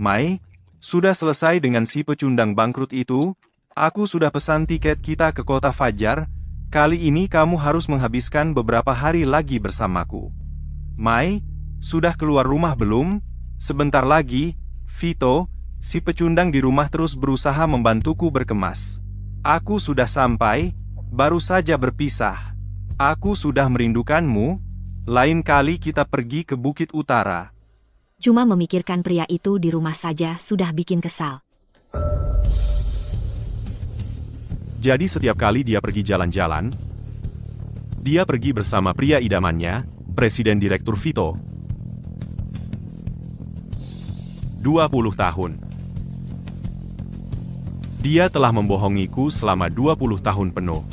Mai, sudah selesai dengan si pecundang bangkrut itu? Aku sudah pesan tiket kita ke kota Fajar. Kali ini kamu harus menghabiskan beberapa hari lagi bersamaku. Mai, sudah keluar rumah belum? Sebentar lagi, Vito, si pecundang di rumah terus berusaha membantuku berkemas. Aku sudah sampai, baru saja berpisah. Aku sudah merindukanmu. Lain kali kita pergi ke Bukit Utara. Cuma memikirkan pria itu di rumah saja sudah bikin kesal. Jadi setiap kali dia pergi jalan-jalan, dia pergi bersama pria idamannya, Presiden Direktur Vito. 20 tahun. Dia telah membohongiku selama 20 tahun penuh.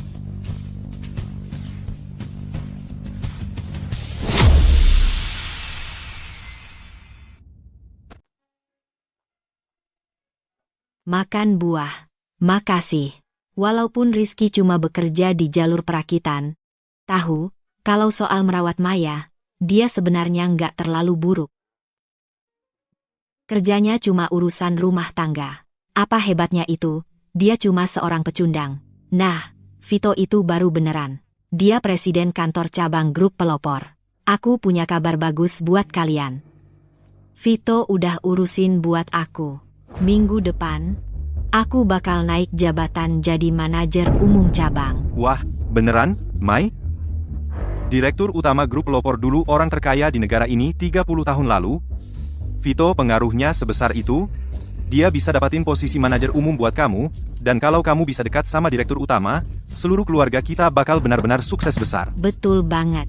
Makan buah. Makasih. Walaupun Rizky cuma bekerja di jalur perakitan. Tahu, kalau soal merawat Maya, dia sebenarnya nggak terlalu buruk. Kerjanya cuma urusan rumah tangga. Apa hebatnya itu? Dia cuma seorang pecundang. Nah, Vito itu baru beneran. Dia presiden kantor cabang grup pelopor. Aku punya kabar bagus buat kalian. Vito udah urusin buat aku. Minggu depan, aku bakal naik jabatan jadi manajer umum cabang. Wah, beneran, Mai? Direktur utama grup pelopor dulu orang terkaya di negara ini 30 tahun lalu. Vito pengaruhnya sebesar itu. Dia bisa dapatin posisi manajer umum buat kamu, dan kalau kamu bisa dekat sama direktur utama, seluruh keluarga kita bakal benar-benar sukses besar. Betul banget.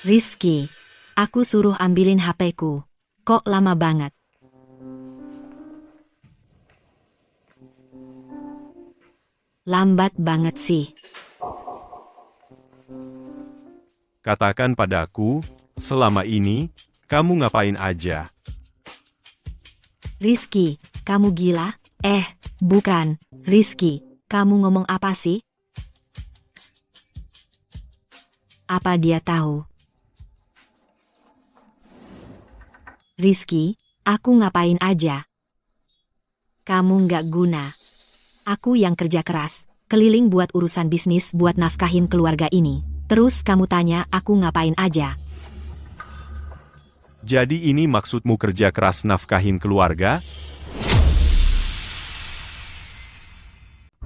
Rizky, aku suruh ambilin HP-ku. Kok lama banget? Lambat banget sih. Katakan padaku, selama ini, kamu ngapain aja? Rizky, kamu gila? Bukan. Rizky, kamu ngomong apa sih? Apa dia tahu? Rizky, aku ngapain aja? Kamu nggak guna. Aku yang kerja keras, keliling buat urusan bisnis buat nafkahin keluarga ini. Terus kamu tanya aku ngapain aja? Jadi ini maksudmu kerja keras nafkahin keluarga?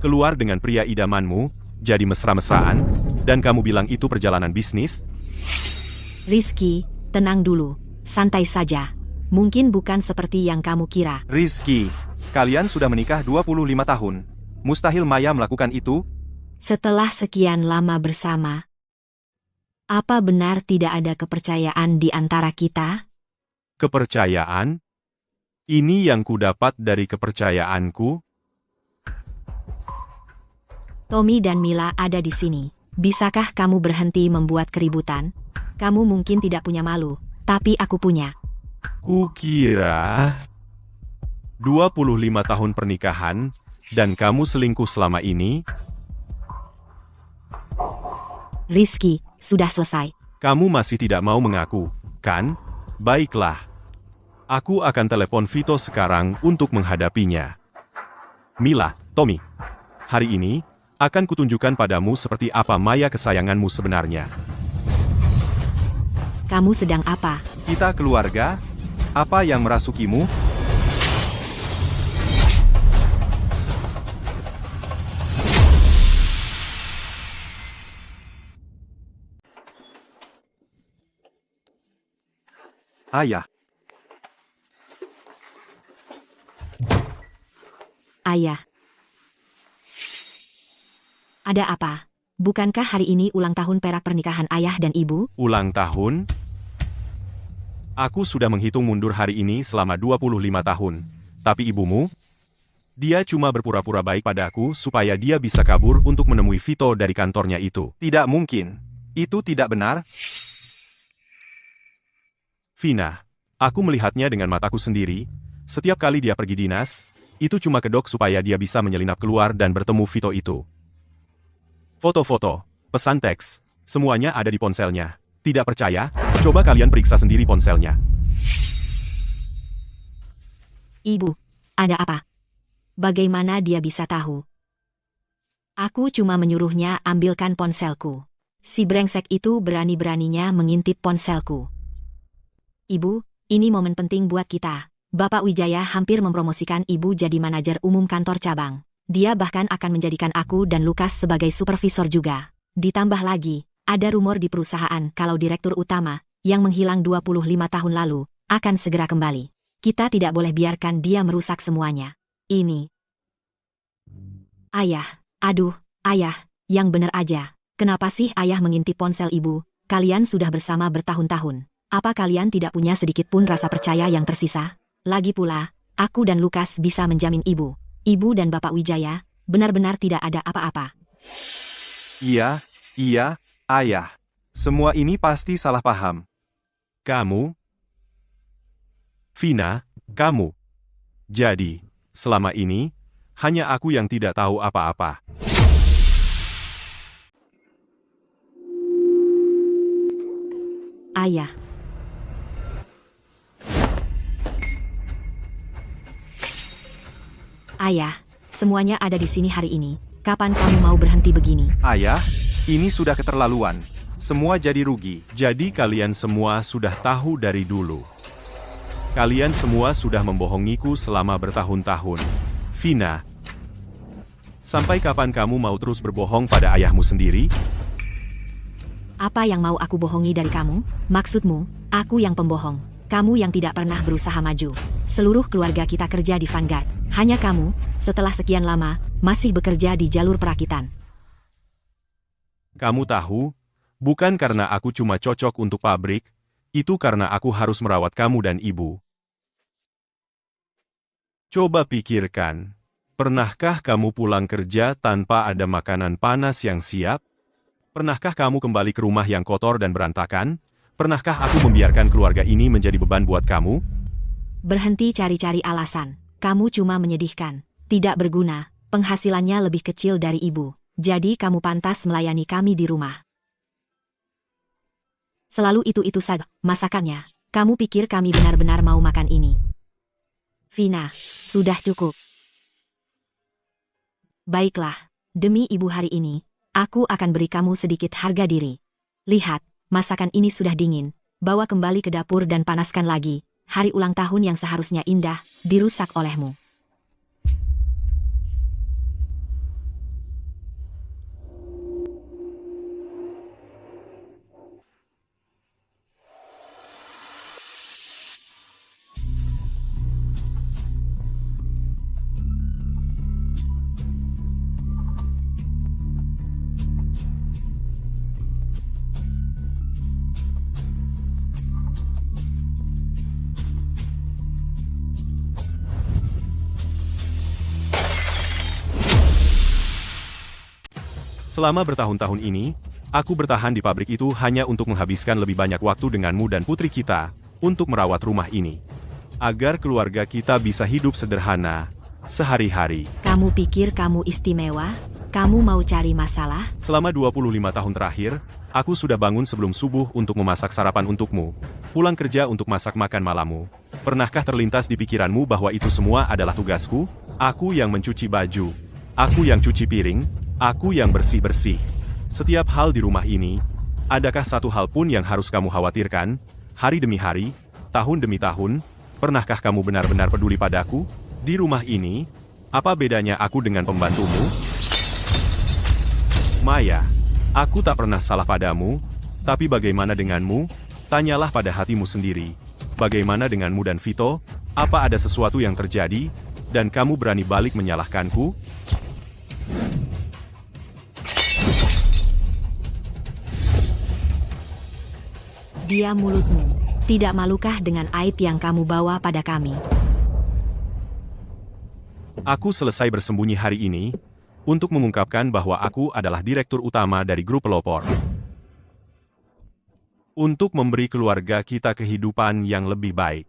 Keluar dengan pria idamanmu, jadi mesra-mesraan, dan kamu bilang itu perjalanan bisnis? Rizky, tenang dulu, santai saja. Mungkin bukan seperti yang kamu kira. Rizky, kalian sudah menikah 25 tahun. Mustahil Maya melakukan itu? Setelah sekian lama bersama, apa benar tidak ada kepercayaan di antara kita? Kepercayaan? Ini yang kudapat dari kepercayaanku? Tommy dan Mila ada di sini. Bisakah kamu berhenti membuat keributan? Kamu mungkin tidak punya malu, tapi aku punya. Kukira 25 tahun pernikahan, dan kamu selingkuh selama ini? Rizky, sudah selesai. Kamu masih tidak mau mengaku, kan? Baiklah. Aku akan telepon Vito sekarang untuk menghadapinya. Mila, Tommy, hari ini, akan kutunjukkan padamu seperti apa Maya kesayanganmu sebenarnya. Kamu sedang apa? Kita keluarga? Apa yang merasukimu? Ayah. Ayah. Ada apa? Bukankah hari ini ulang tahun perak pernikahan ayah dan ibu? Ulang tahun? Aku sudah menghitung mundur hari ini selama 25 tahun. Tapi ibumu? Dia cuma berpura-pura baik padaku supaya dia bisa kabur untuk menemui Vito dari kantornya itu. Tidak mungkin. Itu tidak benar. Vina, aku melihatnya dengan mataku sendiri. Setiap kali dia pergi dinas, itu cuma kedok supaya dia bisa menyelinap keluar dan bertemu Vito itu. Foto-foto, pesan teks, Semuanya ada di ponselnya. Tidak percaya? Coba kalian periksa sendiri ponselnya. Ibu, ada apa? Bagaimana dia bisa tahu? Aku cuma menyuruhnya ambilkan ponselku. Si brengsek itu berani-beraninya mengintip ponselku. Ibu, ini momen penting buat kita. Bapak Wijaya hampir mempromosikan ibu jadi manajer umum kantor cabang. Dia bahkan akan menjadikan aku dan Lukas sebagai supervisor juga. Ditambah lagi, ada rumor di perusahaan kalau direktur utama, yang menghilang 25 tahun lalu, akan segera kembali. Kita tidak boleh biarkan dia merusak semuanya. Ini. Ayah, aduh, ayah, yang bener aja. Kenapa sih ayah mengintip ponsel ibu? Kalian sudah bersama bertahun-tahun. Apa kalian tidak punya sedikit pun rasa percaya yang tersisa? Lagi pula, aku dan Lukas bisa menjamin ibu dan Bapak Wijaya, benar-benar tidak ada apa-apa. Iya, ayah. Semua ini pasti salah paham. Kamu? Vina, kamu. Jadi, selama ini, hanya aku yang tidak tahu apa-apa. Ayah. Ayah, semuanya ada di sini hari ini. Kapan kamu mau berhenti begini? Ayah, ini sudah keterlaluan. Semua jadi rugi. Jadi kalian semua sudah tahu dari dulu. Kalian semua sudah membohongiku selama bertahun-tahun. Vina, sampai kapan kamu mau terus berbohong pada ayahmu sendiri? Apa yang mau aku bohongi dari kamu? Maksudmu, aku yang pembohong. Kamu yang tidak pernah berusaha maju. Seluruh keluarga kita kerja di Vanguard. Hanya kamu, setelah sekian lama, masih bekerja di jalur perakitan. Kamu tahu, bukan karena aku cuma cocok untuk pabrik, itu karena aku harus merawat kamu dan ibu. Coba pikirkan, pernahkah kamu pulang kerja tanpa ada makanan panas yang siap? Pernahkah kamu kembali ke rumah yang kotor dan berantakan? Pernahkah aku membiarkan keluarga ini menjadi beban buat kamu? Berhenti cari-cari alasan. Kamu cuma menyedihkan. Tidak berguna. Penghasilannya lebih kecil dari ibu. Jadi kamu pantas melayani kami di rumah. Selalu itu-itu saja masakannya. Kamu pikir kami benar-benar mau makan ini? Vina, sudah cukup. Baiklah, demi ibu hari ini, aku akan beri kamu sedikit harga diri. Lihat, masakan ini sudah dingin. Bawa kembali ke dapur dan panaskan lagi. Hari ulang tahun yang seharusnya indah, dirusak olehmu. Selama bertahun-tahun ini, aku bertahan di pabrik itu hanya untuk menghabiskan lebih banyak waktu denganmu dan putri kita, untuk merawat rumah ini. Agar keluarga kita bisa hidup sederhana, sehari-hari. Kamu pikir kamu istimewa? Kamu mau cari masalah? Selama 25 tahun terakhir, aku sudah bangun sebelum subuh untuk memasak sarapan untukmu. Pulang kerja untuk masak makan malammu. Pernahkah terlintas di pikiranmu bahwa itu semua adalah tugasku? Aku yang mencuci baju. Aku yang cuci piring. Aku yang bersih-bersih. Setiap hal di rumah ini, adakah satu hal pun yang harus kamu khawatirkan? Hari demi hari, tahun demi tahun, pernahkah kamu benar-benar peduli padaku? Di rumah ini, apa bedanya aku dengan pembantumu? Maya, aku tak pernah salah padamu, tapi bagaimana denganmu? Tanyalah pada hatimu sendiri. Bagaimana denganmu dan Vito? Apa ada sesuatu yang terjadi, dan kamu berani balik menyalahkanku? Dia mulutmu. Tidak malukah dengan aib yang kamu bawa pada kami? Aku selesai bersembunyi hari ini, untuk mengungkapkan bahwa aku adalah direktur utama dari grup pelopor. Untuk memberi keluarga kita kehidupan yang lebih baik.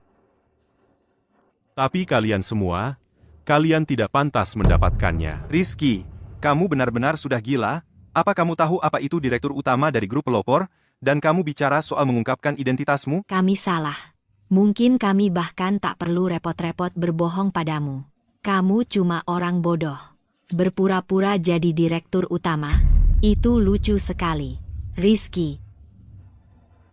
Tapi kalian semua, kalian tidak pantas mendapatkannya. Rizky, kamu benar-benar sudah gila? Apa kamu tahu apa itu direktur utama dari grup pelopor, dan kamu bicara soal mengungkapkan identitasmu? Kami salah. Mungkin kami bahkan tak perlu repot-repot berbohong padamu. Kamu cuma orang bodoh. Berpura-pura jadi direktur utama? Itu lucu sekali. Rizky.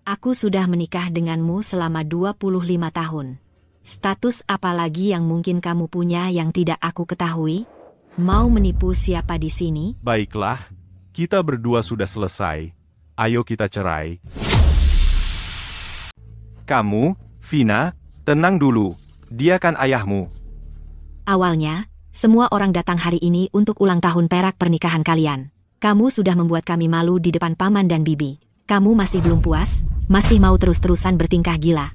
Aku sudah menikah denganmu selama 25 tahun. Status apa lagi yang mungkin kamu punya yang tidak aku ketahui? Mau menipu siapa di sini? Baiklah, kita berdua sudah selesai. Ayo kita cerai. Kamu, Vina, tenang dulu. Dia kan ayahmu. Awalnya, semua orang datang hari ini untuk ulang tahun perak pernikahan kalian. Kamu sudah membuat kami malu di depan paman dan bibi. Kamu masih belum puas? Masih mau terus-terusan bertingkah gila?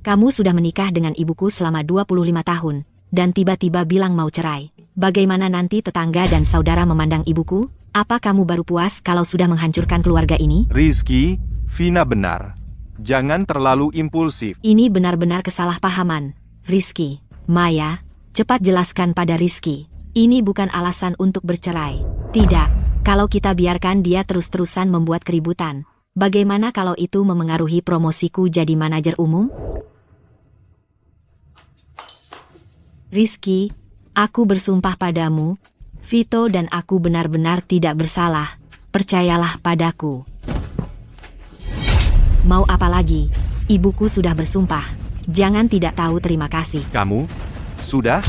Kamu sudah menikah dengan ibuku selama 25 tahun, dan tiba-tiba bilang mau cerai. Bagaimana nanti tetangga dan saudara memandang ibuku? Apa kamu baru puas kalau sudah menghancurkan keluarga ini? Rizky, Vina benar. Jangan terlalu impulsif. Ini benar-benar kesalahpahaman. Rizky, Maya, cepat jelaskan pada Rizky. Ini bukan alasan untuk bercerai. Tidak, kalau kita biarkan dia terus-terusan membuat keributan. Bagaimana kalau itu memengaruhi promosiku jadi manajer umum? Rizky, aku bersumpah padamu, Vito dan aku benar-benar tidak bersalah. Percayalah padaku. Mau apa lagi? Ibuku sudah bersumpah. Jangan tidak tahu terima kasih. Kamu, sudah?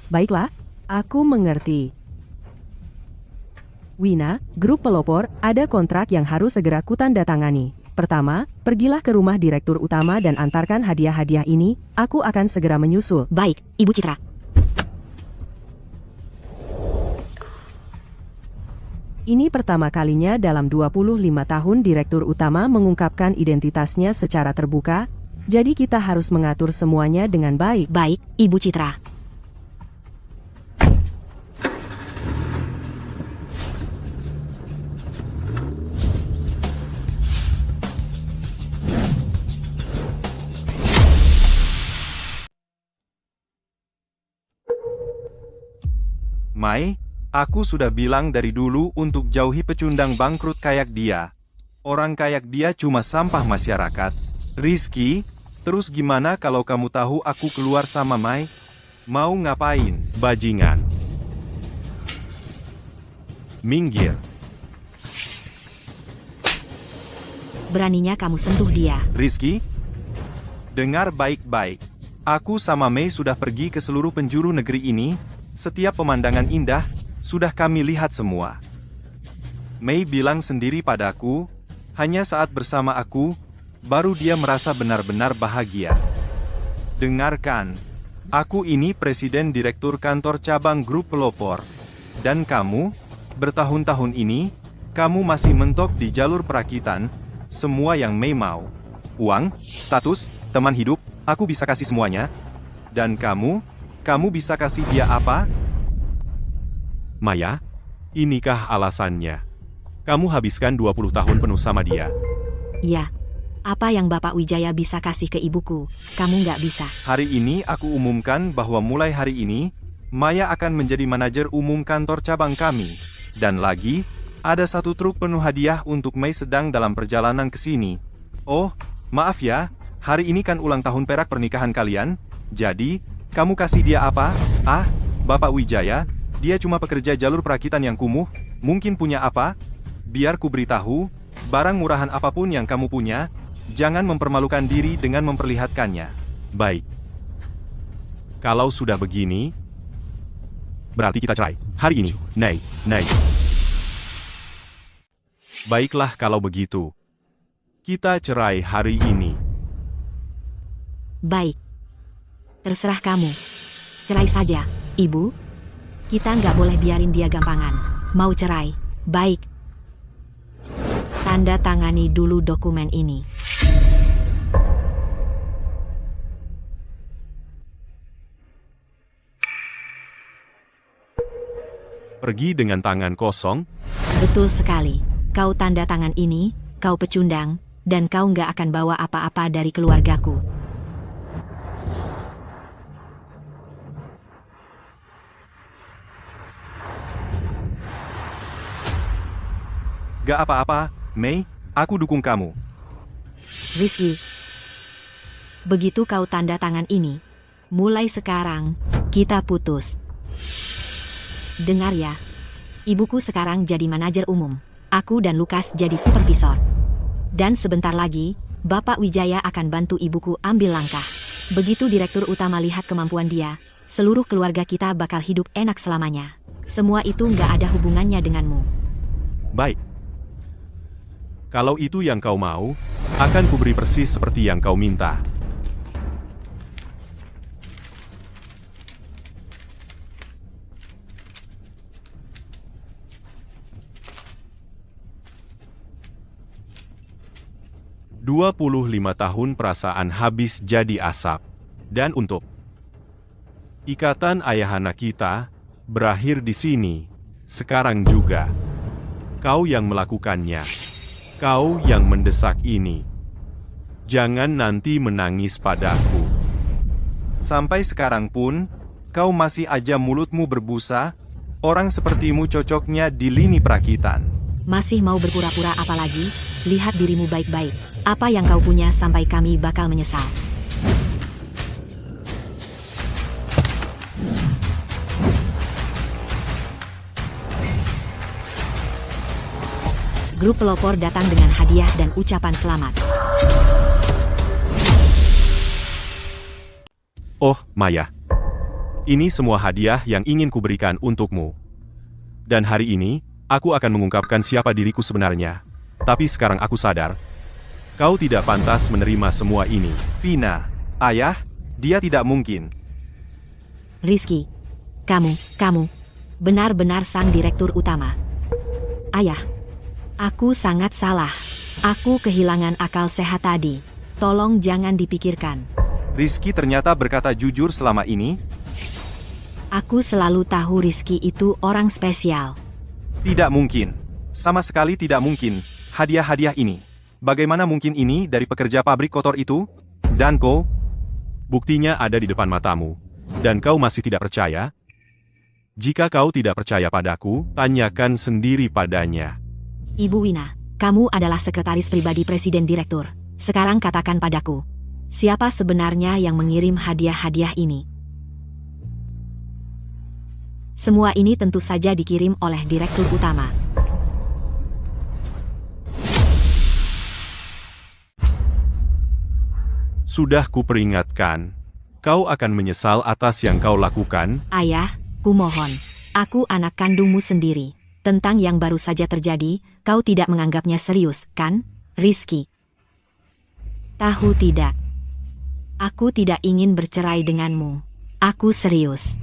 Baiklah, aku mengerti. Wina, grup pelopor, ada kontrak yang harus segera kutandatangani. Pertama, pergilah ke rumah direktur utama dan antarkan hadiah-hadiah ini, aku akan segera menyusul. Baik, Ibu Citra. Ini pertama kalinya dalam 25 tahun direktur utama mengungkapkan identitasnya secara terbuka, jadi kita harus mengatur semuanya dengan baik. Baik, Ibu Citra. Mai, aku sudah bilang dari dulu untuk jauhi pecundang bangkrut kayak dia. Orang kayak dia cuma sampah masyarakat. Rizky, terus gimana kalau kamu tahu aku keluar sama Mai? Mau ngapain, bajingan? Minggir. Beraninya kamu sentuh dia. Rizky, dengar baik-baik. Aku sama Mei sudah pergi ke seluruh penjuru negeri ini. Setiap pemandangan indah, sudah kami lihat semua. Mei bilang sendiri padaku, hanya saat bersama aku, baru dia merasa benar-benar bahagia. Dengarkan, aku ini presiden direktur kantor cabang grup pelopor. Dan kamu, bertahun-tahun ini, kamu masih mentok di jalur perakitan, semua yang Mei mau. Uang, status, teman hidup, aku bisa kasih semuanya. Dan kamu bisa kasih dia apa? Maya, inikah alasannya? Kamu habiskan 20 tahun penuh sama dia. Ya, apa yang Bapak Wijaya bisa kasih ke ibuku, kamu nggak bisa. Hari ini aku umumkan bahwa mulai hari ini, Maya akan menjadi manajer umum kantor cabang kami. Dan lagi, ada satu truk penuh hadiah untuk Mei sedang dalam perjalanan ke sini. Oh, maaf ya, hari ini kan ulang tahun perak pernikahan kalian, jadi, kamu kasih dia apa? Ah, Bapak Wijaya, dia cuma pekerja jalur perakitan yang kumuh, mungkin punya apa? Biar ku beritahu, barang murahan apapun yang kamu punya, jangan mempermalukan diri dengan memperlihatkannya. Baik. Kalau sudah begini, berarti kita cerai. Hari ini, Nei. Baiklah kalau begitu. Kita cerai hari ini. Baik. Terserah kamu. Cerai saja, Ibu. Kita nggak boleh biarin dia gampangan. Mau cerai. Baik. Tanda tangani dulu dokumen ini. Pergi dengan tangan kosong? Betul sekali. Kau tanda tangan ini, kau pecundang, dan kau nggak akan bawa apa-apa dari keluargaku. Gak apa-apa, Mei, aku dukung kamu. Rizky, begitu kau tanda tangan ini, mulai sekarang, kita putus. Dengar ya, ibuku sekarang jadi manajer umum. Aku dan Lukas jadi supervisor. Dan sebentar lagi, Bapak Wijaya akan bantu ibuku ambil langkah. Begitu direktur utama lihat kemampuan dia, seluruh keluarga kita bakal hidup enak selamanya. Semua itu nggak ada hubungannya denganmu. Baik. Kalau itu yang kau mau, akan kuberi persis seperti yang kau minta. "25 tahun perasaan habis jadi asap. Dan untuk ikatan ayah anak kita, berakhir di sini, sekarang juga. Kau yang melakukannya. Kau yang mendesak ini. Jangan nanti menangis padaku. Sampai sekarang pun, kau masih aja mulutmu berbusa, orang sepertimu cocoknya di lini perakitan. Masih mau berpura-pura apa lagi? Lihat dirimu baik-baik. Apa yang kau punya sampai kami bakal menyesal. Grup pelopor datang dengan hadiah dan ucapan selamat. Oh, Maya. Ini semua hadiah yang ingin kuberikan untukmu. Dan hari ini, aku akan mengungkapkan siapa diriku sebenarnya. Tapi sekarang aku sadar, kau tidak pantas menerima semua ini. Vina, ayah, dia tidak mungkin. Rizky, kamu, benar-benar sang direktur utama. Ayah, aku sangat salah. Aku kehilangan akal sehat tadi. Tolong jangan dipikirkan. Rizky ternyata berkata jujur selama ini. Aku selalu tahu Rizky itu orang spesial. Tidak mungkin. Sama sekali tidak mungkin. Hadiah-hadiah ini. Bagaimana mungkin ini dari pekerja pabrik kotor itu? Dan kau? Buktinya ada di depan matamu. Dan kau masih tidak percaya? Jika kau tidak percaya padaku, tanyakan sendiri padanya. Ibu Wina, kamu adalah sekretaris pribadi Presiden Direktur. Sekarang katakan padaku, siapa sebenarnya yang mengirim hadiah-hadiah ini? Semua ini tentu saja dikirim oleh Direktur Utama. Sudah kuperingatkan, kau akan menyesal atas yang kau lakukan. Ayah, kumohon, aku anak kandungmu sendiri. Tentang yang baru saja terjadi, kau tidak menganggapnya serius, kan, Rizky? Tahu tidak? Aku tidak ingin bercerai denganmu. Aku serius.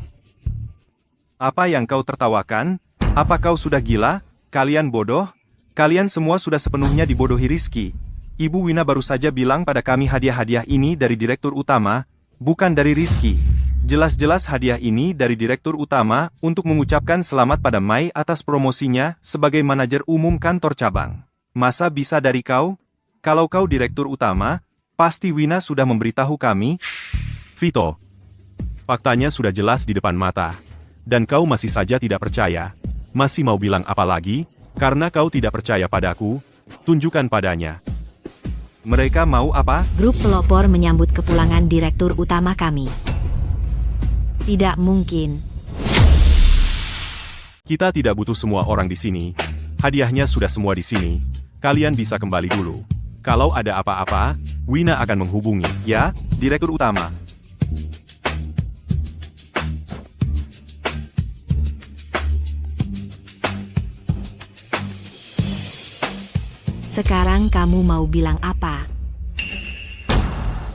Apa yang kau tertawakan? Apa kau sudah gila? Kalian bodoh? Kalian semua sudah sepenuhnya dibodohi Rizky. Ibu Wina baru saja bilang pada kami hadiah-hadiah ini dari Direktur Utama, bukan dari Rizky. Jelas-jelas hadiah ini dari Direktur Utama untuk mengucapkan selamat pada Mai atas promosinya sebagai manajer umum kantor cabang. Masa bisa dari kau? Kalau kau Direktur Utama, pasti Wina sudah memberitahu kami. Vito, faktanya sudah jelas di depan mata. Dan kau masih saja tidak percaya. Masih mau bilang apa lagi? Karena kau tidak percaya padaku, tunjukkan padanya. Mereka mau apa? Grup pelopor menyambut kepulangan Direktur Utama kami. Tidak mungkin. Kita tidak butuh semua orang di sini. Hadiahnya sudah semua di sini. Kalian bisa kembali dulu. Kalau ada apa-apa, Wina akan menghubungi. Ya, Direktur Utama. Sekarang kamu mau bilang apa?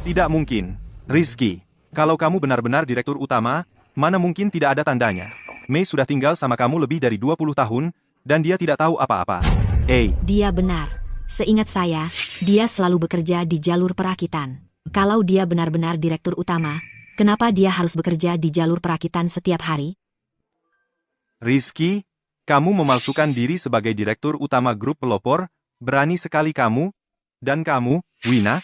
Tidak mungkin. Rizky, kalau kamu benar-benar Direktur Utama, mana mungkin tidak ada tandanya. Mei sudah tinggal sama kamu lebih dari 20 tahun, dan dia tidak tahu apa-apa. Dia benar. Seingat saya, dia selalu bekerja di jalur perakitan. Kalau dia benar-benar Direktur Utama, kenapa dia harus bekerja di jalur perakitan setiap hari? Rizky, kamu memalsukan diri sebagai Direktur Utama grup pelopor, Berani sekali kamu. Dan kamu, Wina?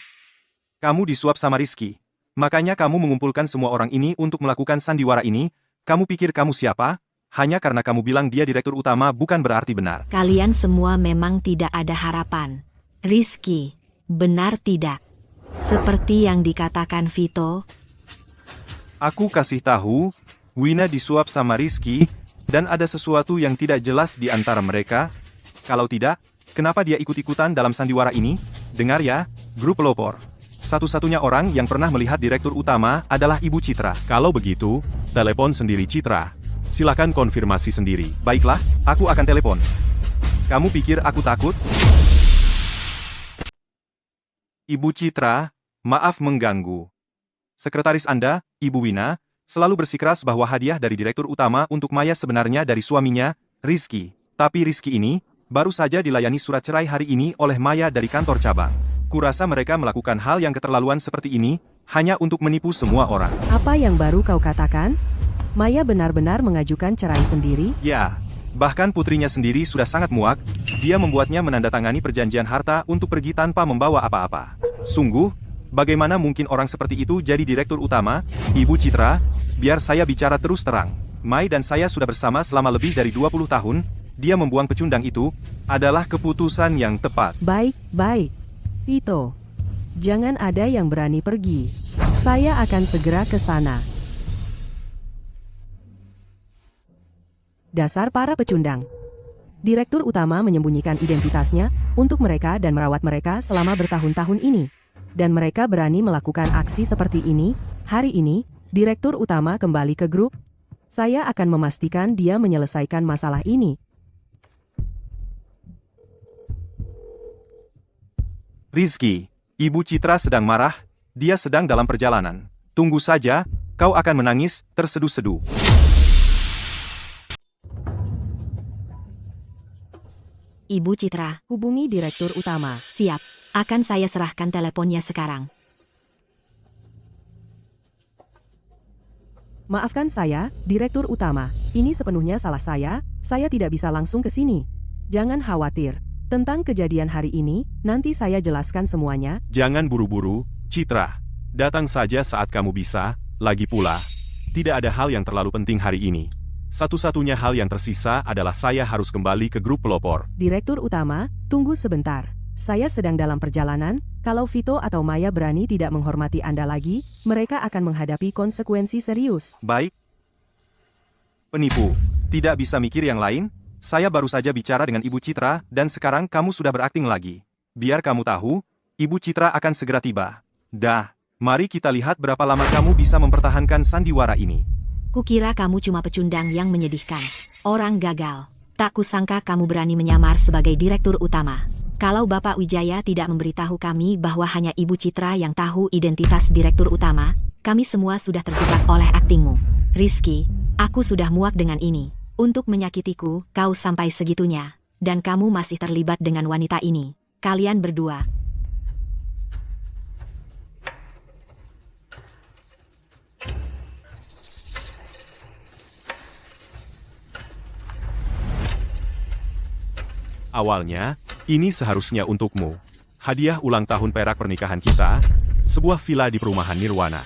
Kamu disuap sama Rizky. Makanya kamu mengumpulkan semua orang ini untuk melakukan sandiwara ini. Kamu pikir kamu siapa? Hanya karena kamu bilang dia direktur utama bukan berarti benar. Kalian semua memang tidak ada harapan. Rizky, benar tidak? Seperti yang dikatakan Vito. Aku kasih tahu, Wina disuap sama Rizky, dan ada sesuatu yang tidak jelas di antara mereka. Kalau tidak, kenapa dia ikut-ikutan dalam sandiwara ini? Dengar ya, grup pelopor. Satu-satunya orang yang pernah melihat direktur utama adalah Ibu Citra. Kalau begitu, telepon sendiri Citra. Silakan konfirmasi sendiri. Baiklah, aku akan telepon. Kamu pikir aku takut? Ibu Citra, maaf mengganggu. Sekretaris Anda, Ibu Wina, selalu bersikeras bahwa hadiah dari direktur utama untuk Maya sebenarnya dari suaminya, Rizky. Tapi Rizky ini, baru saja dilayani surat cerai hari ini oleh Maya dari kantor cabang. Kurasa mereka melakukan hal yang keterlaluan seperti ini, hanya untuk menipu semua orang. Apa yang baru kau katakan? Maya benar-benar mengajukan cerai sendiri? Ya, bahkan putrinya sendiri sudah sangat muak, dia membuatnya menandatangani perjanjian harta untuk pergi tanpa membawa apa-apa. Sungguh, bagaimana mungkin orang seperti itu jadi direktur utama? Ibu Citra, biar saya bicara terus terang. Mai dan saya sudah bersama selama lebih dari 20 tahun, dia membuang pecundang itu, adalah keputusan yang tepat. Baik. Vito, jangan ada yang berani pergi. Saya akan segera ke sana. Dasar para pecundang. Direktur utama menyembunyikan identitasnya untuk mereka dan merawat mereka selama bertahun-tahun ini. Dan mereka berani melakukan aksi seperti ini. Hari ini, direktur utama kembali ke grup. Saya akan memastikan dia menyelesaikan masalah ini. Rizky, Ibu Citra sedang marah, dia sedang dalam perjalanan. Tunggu saja, kau akan menangis, terseduh-seduh. Ibu Citra, Hubungi direktur utama. siap. Akan saya serahkan teleponnya sekarang. Maafkan saya, direktur utama. Ini sepenuhnya salah saya tidak bisa langsung ke sini. Jangan khawatir. Tentang kejadian hari ini, nanti saya jelaskan semuanya. Jangan buru-buru, Citra. Datang saja saat kamu bisa, lagi pula. Tidak ada hal yang terlalu penting hari ini. Satu-satunya hal yang tersisa adalah saya harus kembali ke grup pelopor. Direktur utama, tunggu sebentar. Saya sedang dalam perjalanan, kalau Vito atau Maya berani tidak menghormati Anda lagi, mereka akan menghadapi konsekuensi serius. Baik. Penipu, tidak bisa mikir yang lain? Saya baru saja bicara dengan Ibu Citra, dan sekarang kamu sudah berakting lagi. Biar kamu tahu, Ibu Citra akan segera tiba. Dah, mari kita lihat berapa lama kamu bisa mempertahankan sandiwara ini. Kukira kamu cuma pecundang yang menyedihkan. Orang gagal. Tak kusangka kamu berani menyamar sebagai direktur utama. Kalau Bapak Wijaya tidak memberitahu kami bahwa hanya Ibu Citra yang tahu identitas direktur utama, kami semua sudah terjebak oleh aktingmu. Rizky, aku sudah muak dengan ini. Untuk menyakitiku, kau sampai segitunya. Dan kamu masih terlibat dengan wanita ini. Kalian berdua. Awalnya, ini seharusnya untukmu. Hadiah ulang tahun perak pernikahan kita, sebuah villa di perumahan Nirwana.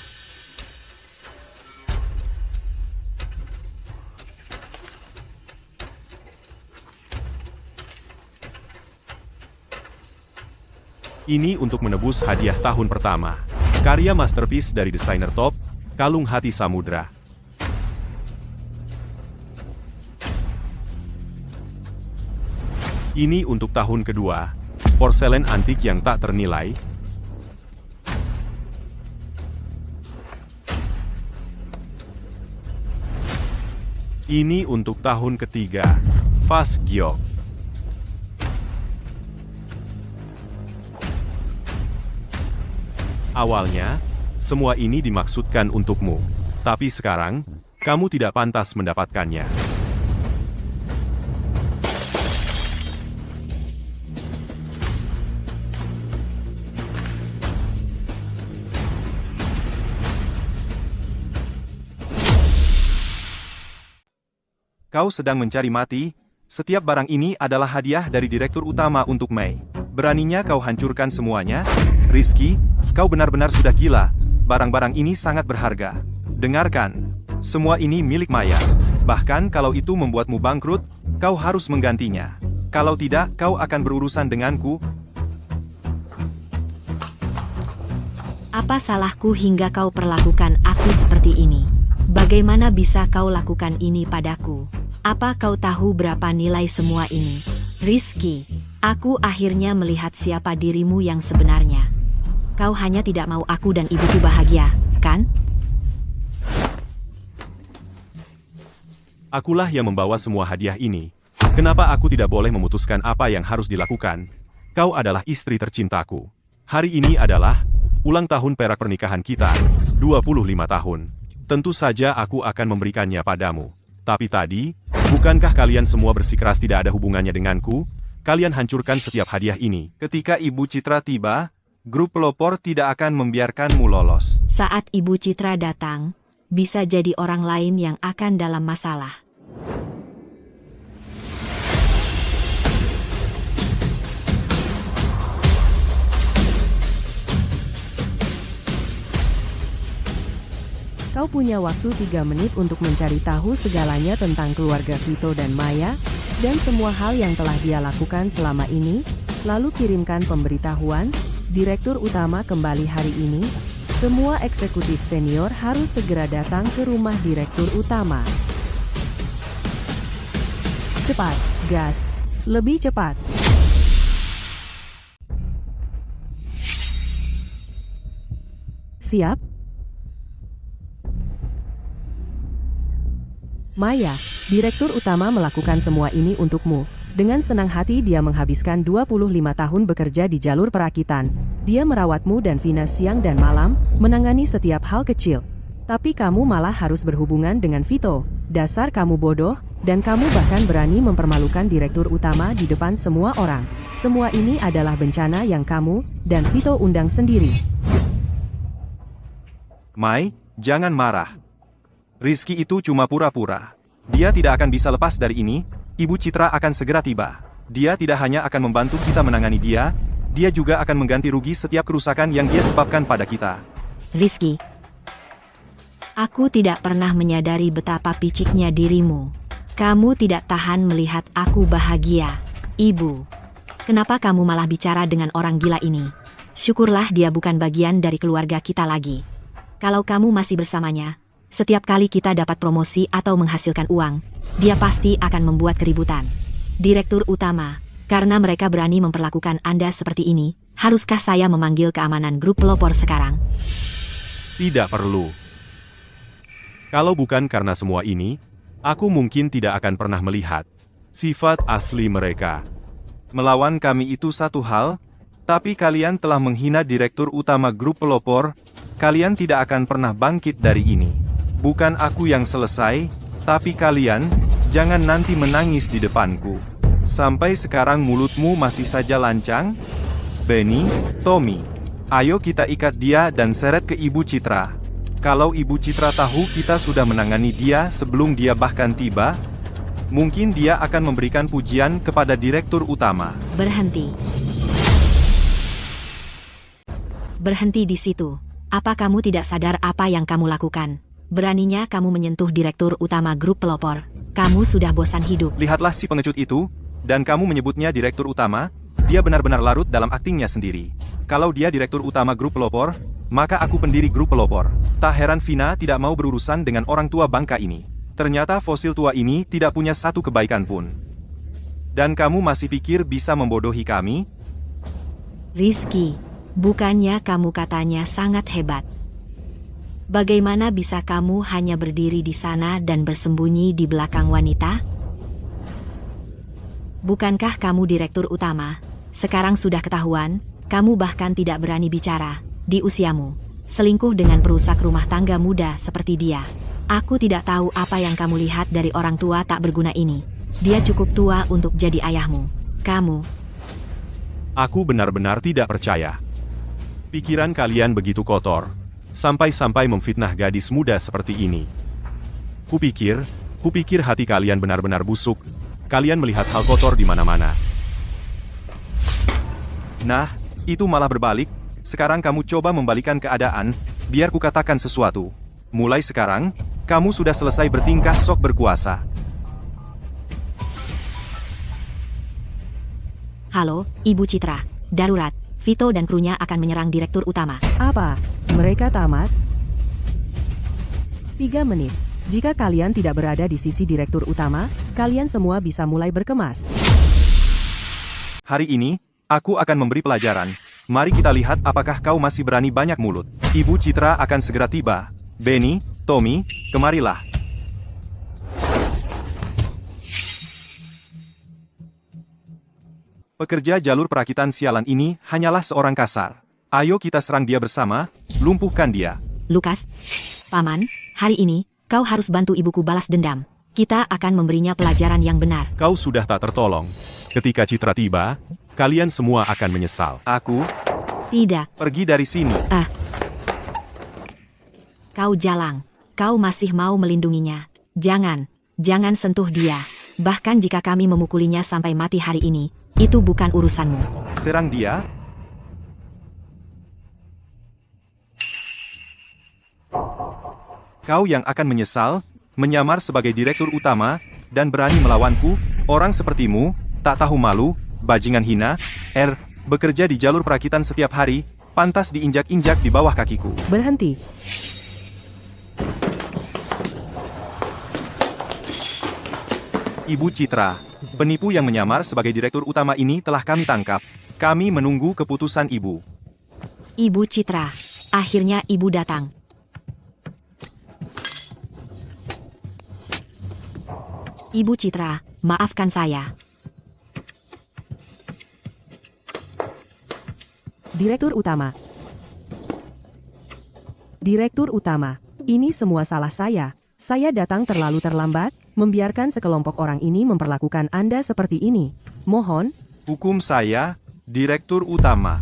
Ini untuk menebus hadiah tahun pertama. Karya masterpiece dari desainer top, Kalung Hati Samudra. Ini untuk tahun kedua. Porselen antik yang tak ternilai. Ini untuk tahun ketiga. Vas Giok. Awalnya, semua ini dimaksudkan untukmu. Tapi sekarang, kamu tidak pantas mendapatkannya. Kau sedang mencari mati, setiap barang ini adalah hadiah dari direktur utama untuk Mei. Beraninya kau hancurkan semuanya? Rizky, kau benar-benar sudah gila. Barang-barang ini sangat berharga. Dengarkan. Semua ini milik Maya. Bahkan kalau itu membuatmu bangkrut, kau harus menggantinya. Kalau tidak, kau akan berurusan denganku. Apa salahku hingga kau perlakukan aku seperti ini? Bagaimana bisa kau lakukan ini padaku? Apa kau tahu berapa nilai semua ini? Rizky, aku akhirnya melihat siapa dirimu yang sebenarnya. Kau hanya tidak mau aku dan ibuku bahagia, kan? Akulah yang membawa semua hadiah ini. Kenapa aku tidak boleh memutuskan apa yang harus dilakukan? Kau adalah istri tercintaku. Hari ini adalah ulang tahun perak pernikahan kita, 25 tahun. Tentu saja aku akan memberikannya padamu. Tapi tadi, bukankah kalian semua bersikeras tidak ada hubungannya denganku? Kalian hancurkan setiap hadiah ini. Ketika Ibu Citra tiba, grup pelopor tidak akan membiarkanmu lolos. Saat Ibu Citra datang, bisa jadi orang lain yang akan dalam masalah. Kau punya waktu 3 menit untuk mencari tahu segalanya tentang keluarga Vito dan Maya, dan semua hal yang telah dia lakukan selama ini, lalu kirimkan pemberitahuan, Direktur Utama kembali hari ini, semua eksekutif senior harus segera datang ke rumah Direktur Utama. Cepat, gas, lebih cepat. Siap? Maya, Direktur Utama melakukan semua ini untukmu. Dengan senang hati dia menghabiskan 25 tahun bekerja di jalur perakitan. Dia merawatmu dan Vina siang dan malam, menangani setiap hal kecil. Tapi kamu malah harus berhubungan dengan Vito. Dasar kamu bodoh, dan kamu bahkan berani mempermalukan Direktur Utama di depan semua orang. Semua ini adalah bencana yang kamu dan Vito undang sendiri. Mai, jangan marah. Rizky itu cuma pura-pura. Dia tidak akan bisa lepas dari ini. Ibu Citra akan segera tiba. Dia tidak hanya akan membantu kita menangani dia, dia juga akan mengganti rugi setiap kerusakan yang dia sebabkan pada kita. Rizky, aku tidak pernah menyadari betapa piciknya dirimu. Kamu tidak tahan melihat aku bahagia. Ibu, kenapa kamu malah bicara dengan orang gila ini? Syukurlah dia bukan bagian dari keluarga kita lagi. Kalau kamu masih bersamanya, setiap kali kita dapat promosi atau menghasilkan uang, dia pasti akan membuat keributan. Direktur Utama, karena mereka berani memperlakukan Anda seperti ini, haruskah saya memanggil keamanan grup pelopor sekarang? Tidak perlu. Kalau bukan karena semua ini, aku mungkin tidak akan pernah melihat sifat asli mereka. Melawan kami itu satu hal, tapi kalian telah menghina Direktur Utama grup pelopor, kalian tidak akan pernah bangkit dari ini. Bukan aku yang selesai, tapi kalian, jangan nanti menangis di depanku. Sampai sekarang mulutmu masih saja lancang? Benny, Tommy, ayo kita ikat dia dan seret ke Ibu Citra. Kalau Ibu Citra tahu kita sudah menangani dia sebelum dia bahkan tiba, mungkin dia akan memberikan pujian kepada Direktur Utama. Berhenti. Berhenti di situ. Apa kamu tidak sadar apa yang kamu lakukan? Beraninya kamu menyentuh Direktur Utama grup pelopor. Kamu sudah bosan hidup. Lihatlah si pengecut itu, dan kamu menyebutnya Direktur Utama, dia benar-benar larut dalam aktingnya sendiri. Kalau dia Direktur Utama grup pelopor, maka aku pendiri grup pelopor. Tak heran Vina tidak mau berurusan dengan orang tua bangka ini. Ternyata fosil tua ini tidak punya satu kebaikan pun. Dan kamu masih pikir bisa membodohi kami? Rizky, bukannya kamu katanya sangat hebat. Bagaimana bisa kamu hanya berdiri di sana dan bersembunyi di belakang wanita? Bukankah kamu Direktur Utama? Sekarang sudah ketahuan, kamu bahkan tidak berani bicara, di usiamu. Selingkuh dengan perusak rumah tangga muda seperti dia. Aku tidak tahu apa yang kamu lihat dari orang tua tak berguna ini. Dia cukup tua untuk jadi ayahmu. Kamu. Aku benar-benar tidak percaya. Pikiran kalian begitu kotor. Sampai-sampai memfitnah gadis muda seperti ini. Kupikir hati kalian benar-benar busuk. Kalian melihat hal kotor di mana-mana. Nah, itu malah berbalik. Sekarang kamu coba membalikan keadaan, biar kukatakan sesuatu. Mulai sekarang, kamu sudah selesai bertingkah sok berkuasa. Halo, Ibu Citra. Darurat. Vito dan krunya akan menyerang Direktur Utama. Apa? Mereka tamat? 3 menit. Jika kalian tidak berada di sisi Direktur Utama, kalian semua bisa mulai berkemas. Hari ini, aku akan memberi pelajaran. Mari kita lihat apakah kau masih berani banyak mulut. Ibu Citra akan segera tiba. Benny, Tommy, kemarilah. Pekerja jalur perakitan sialan ini hanyalah seorang kasar. Ayo kita serang dia bersama, lumpuhkan dia. Lukas, Paman, hari ini, kau harus bantu ibuku balas dendam. Kita akan memberinya pelajaran yang benar. Kau sudah tak tertolong. Ketika Citra tiba, kalian semua akan menyesal. Aku Tidak, pergi dari sini. kau jalang. Kau masih mau melindunginya. Jangan sentuh dia. Bahkan jika kami memukulinya sampai mati hari ini, itu bukan urusanmu. Serang dia. Kau yang akan menyesal, menyamar sebagai direktur utama, dan berani melawanku, orang sepertimu, tak tahu malu, bajingan hina, bekerja di jalur perakitan setiap hari, pantas diinjak-injak di bawah kakiku. Berhenti. Ibu Citra, penipu yang menyamar sebagai direktur utama ini telah kami tangkap. Kami menunggu keputusan ibu. Ibu Citra, akhirnya ibu datang. Ibu Citra, maafkan saya. Direktur Utama. Direktur Utama, ini semua salah saya. Saya datang terlalu terlambat, membiarkan sekelompok orang ini memperlakukan Anda seperti ini. Mohon, Hukum saya, direktur utama.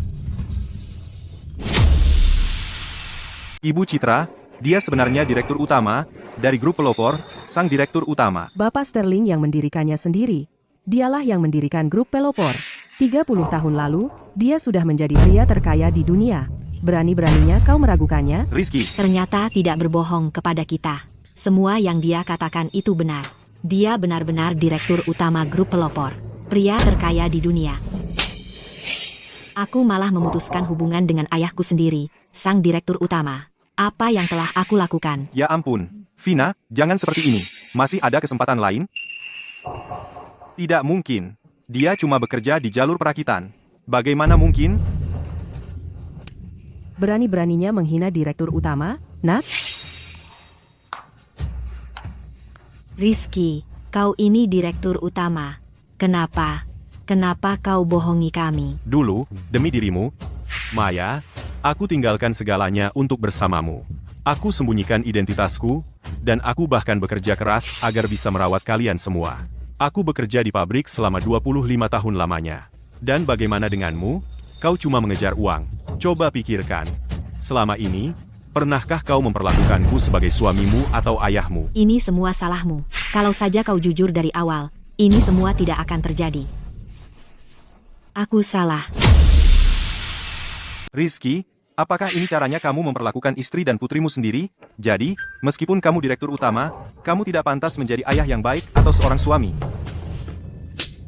Ibu Citra, dia sebenarnya direktur utama, dari grup pelopor, sang direktur utama. Bapak Sterling yang mendirikannya sendiri. Dialah yang mendirikan grup pelopor. 30 tahun lalu, dia sudah menjadi pria terkaya di dunia. Berani-beraninya kau meragukannya? Rizky, Ternyata tidak berbohong kepada kita. Semua yang dia katakan itu benar. Dia benar-benar direktur utama grup pelopor. Pria terkaya di dunia. Aku malah memutuskan hubungan dengan ayahku sendiri, sang direktur utama. Apa yang telah aku lakukan? ya ampun. Vina, jangan seperti ini. Masih ada kesempatan lain? Tidak mungkin. Dia cuma bekerja di jalur perakitan. Bagaimana mungkin? Berani-beraninya menghina direktur utama? Nak? Rizky, kau ini direktur utama. Kenapa? Kenapa kau bohongi kami? Dulu, demi dirimu, Maya, aku tinggalkan segalanya untuk bersamamu. Aku sembunyikan identitasku, dan aku bahkan bekerja keras agar bisa merawat kalian semua. Aku bekerja di pabrik selama 25 tahun lamanya. Dan bagaimana denganmu? Kau cuma mengejar uang. Coba pikirkan. Selama ini, pernahkah kau memperlakukanku sebagai suamimu atau ayahmu? Ini semua salahmu. Kalau saja kau jujur dari awal, ini semua tidak akan terjadi. Aku salah. Rizky, apakah ini caranya kamu memperlakukan istri dan putrimu sendiri? Jadi, meskipun kamu direktur utama, kamu tidak pantas menjadi ayah yang baik atau seorang suami.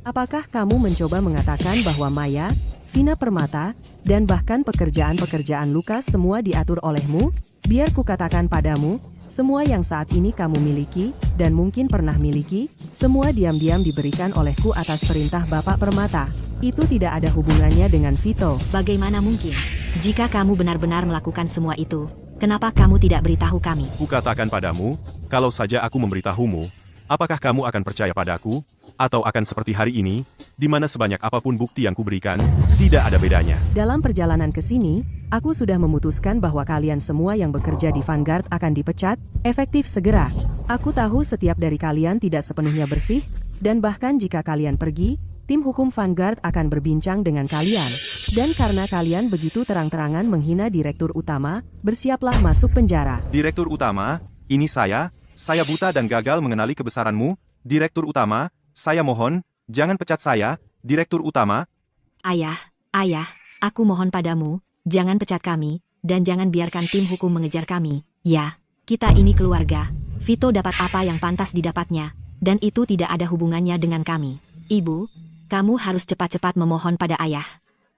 Apakah kamu mencoba mengatakan bahwa Maya, Vina Permata, dan bahkan pekerjaan-pekerjaan Lukas semua diatur olehmu? Biar kukatakan padamu, semua yang saat ini kamu miliki, dan mungkin pernah miliki, semua diam-diam diberikan olehku atas perintah Bapak Permata. Itu tidak ada hubungannya dengan Vito. Bagaimana mungkin? Jika kamu benar-benar melakukan semua itu, kenapa kamu tidak beritahu kami? Kukatakan padamu, kalau saja aku memberitahumu, apakah kamu akan percaya padaku? Atau akan seperti hari ini, di mana sebanyak apapun bukti yang kuberikan, tidak ada bedanya. Dalam perjalanan ke sini, aku sudah memutuskan bahwa kalian semua yang bekerja di Vanguard akan dipecat, efektif segera. Aku tahu setiap dari kalian tidak sepenuhnya bersih, dan bahkan jika kalian pergi, tim hukum Vanguard akan berbincang dengan kalian. Dan karena kalian begitu terang-terangan menghina direktur utama, bersiaplah masuk penjara. Direktur utama, ini saya buta dan gagal mengenali kebesaranmu. Direktur utama, saya mohon, jangan pecat saya, direktur utama. Ayah, Aku mohon padamu, jangan pecat kami, dan jangan biarkan tim hukum mengejar kami. Ya, kita ini keluarga. Vito dapat apa yang pantas didapatnya, dan itu tidak ada hubungannya dengan kami. Ibu, kamu harus cepat-cepat memohon pada ayah.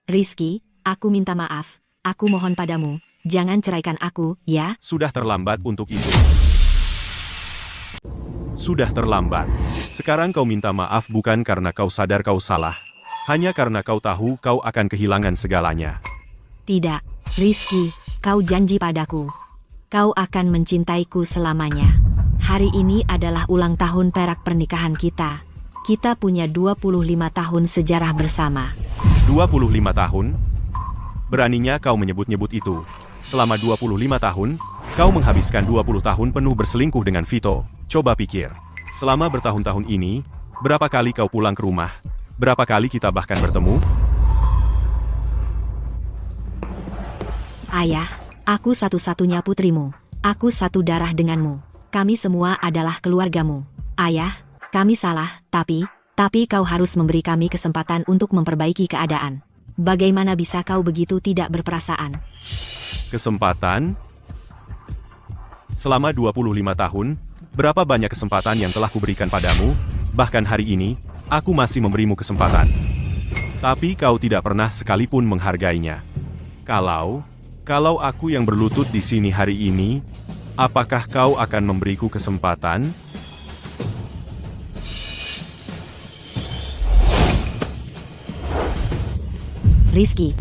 Rizky, aku minta maaf. Aku mohon padamu, jangan ceraikan aku, ya? Sudah terlambat untuk itu. Sudah terlambat. Sekarang kau minta maaf bukan karena kau sadar kau salah. Hanya karena kau tahu kau akan kehilangan segalanya. Tidak, Rizky, kau janji padaku. Kau akan mencintaiku selamanya. Hari ini adalah ulang tahun perak pernikahan kita. Kita punya 25 tahun sejarah bersama. 25 tahun? Beraninya kau menyebut-nyebut itu. Selama 25 tahun, kau menghabiskan 20 tahun penuh berselingkuh dengan Vito. Coba pikir. Selama bertahun-tahun ini, berapa kali kau pulang ke rumah? Berapa kali kita bahkan bertemu? Ayah, aku satu-satunya putrimu. Aku satu darah denganmu. Kami semua adalah keluargamu. Ayah, kami salah, tapi kau harus memberi kami kesempatan untuk memperbaiki keadaan. Bagaimana bisa kau begitu tidak berperasaan? Kesempatan? Selama 25 tahun, berapa banyak kesempatan yang telah kuberikan padamu? Bahkan hari ini, aku masih memberimu kesempatan. Tapi kau tidak pernah sekalipun menghargainya. Kalau aku yang berlutut di sini hari ini, apakah kau akan memberiku kesempatan? Rizky,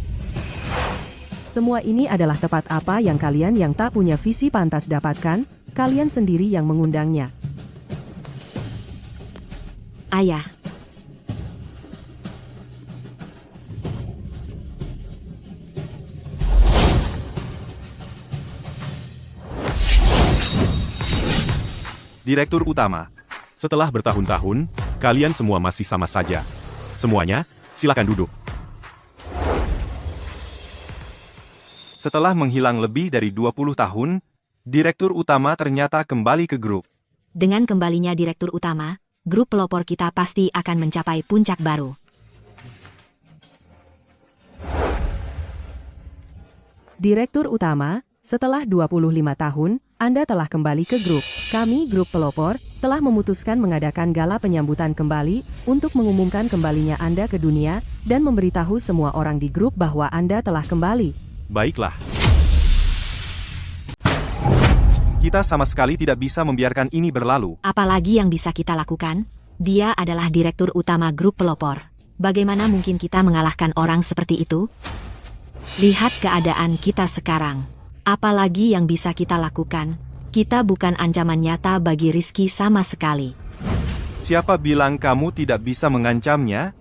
Semua ini adalah tepat apa yang kalian yang tak punya visi pantas dapatkan, kalian sendiri yang mengundangnya. ayah. Direktur Utama, setelah bertahun-tahun, kalian semua masih sama saja. Semuanya, silakan duduk. Setelah menghilang lebih dari 20 tahun, Direktur Utama ternyata kembali ke grup. Dengan kembalinya Direktur Utama, grup pelopor kita pasti akan mencapai puncak baru. Direktur Utama, setelah 25 tahun, Anda telah kembali ke grup. Kami, grup pelopor, telah memutuskan mengadakan gala penyambutan kembali untuk mengumumkan kembalinya Anda ke dunia dan memberitahu semua orang di grup bahwa Anda telah kembali. Baiklah. Kita sama sekali tidak bisa membiarkan ini berlalu. Apalagi yang bisa kita lakukan? Dia adalah Direktur Utama grup pelopor. Bagaimana mungkin kita mengalahkan orang seperti itu? Lihat keadaan kita sekarang. Apalagi yang bisa kita lakukan? Kita bukan ancaman nyata bagi Rizky sama sekali. Siapa bilang kamu tidak bisa mengancamnya?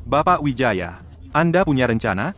Bapak Wijaya, Anda punya rencana?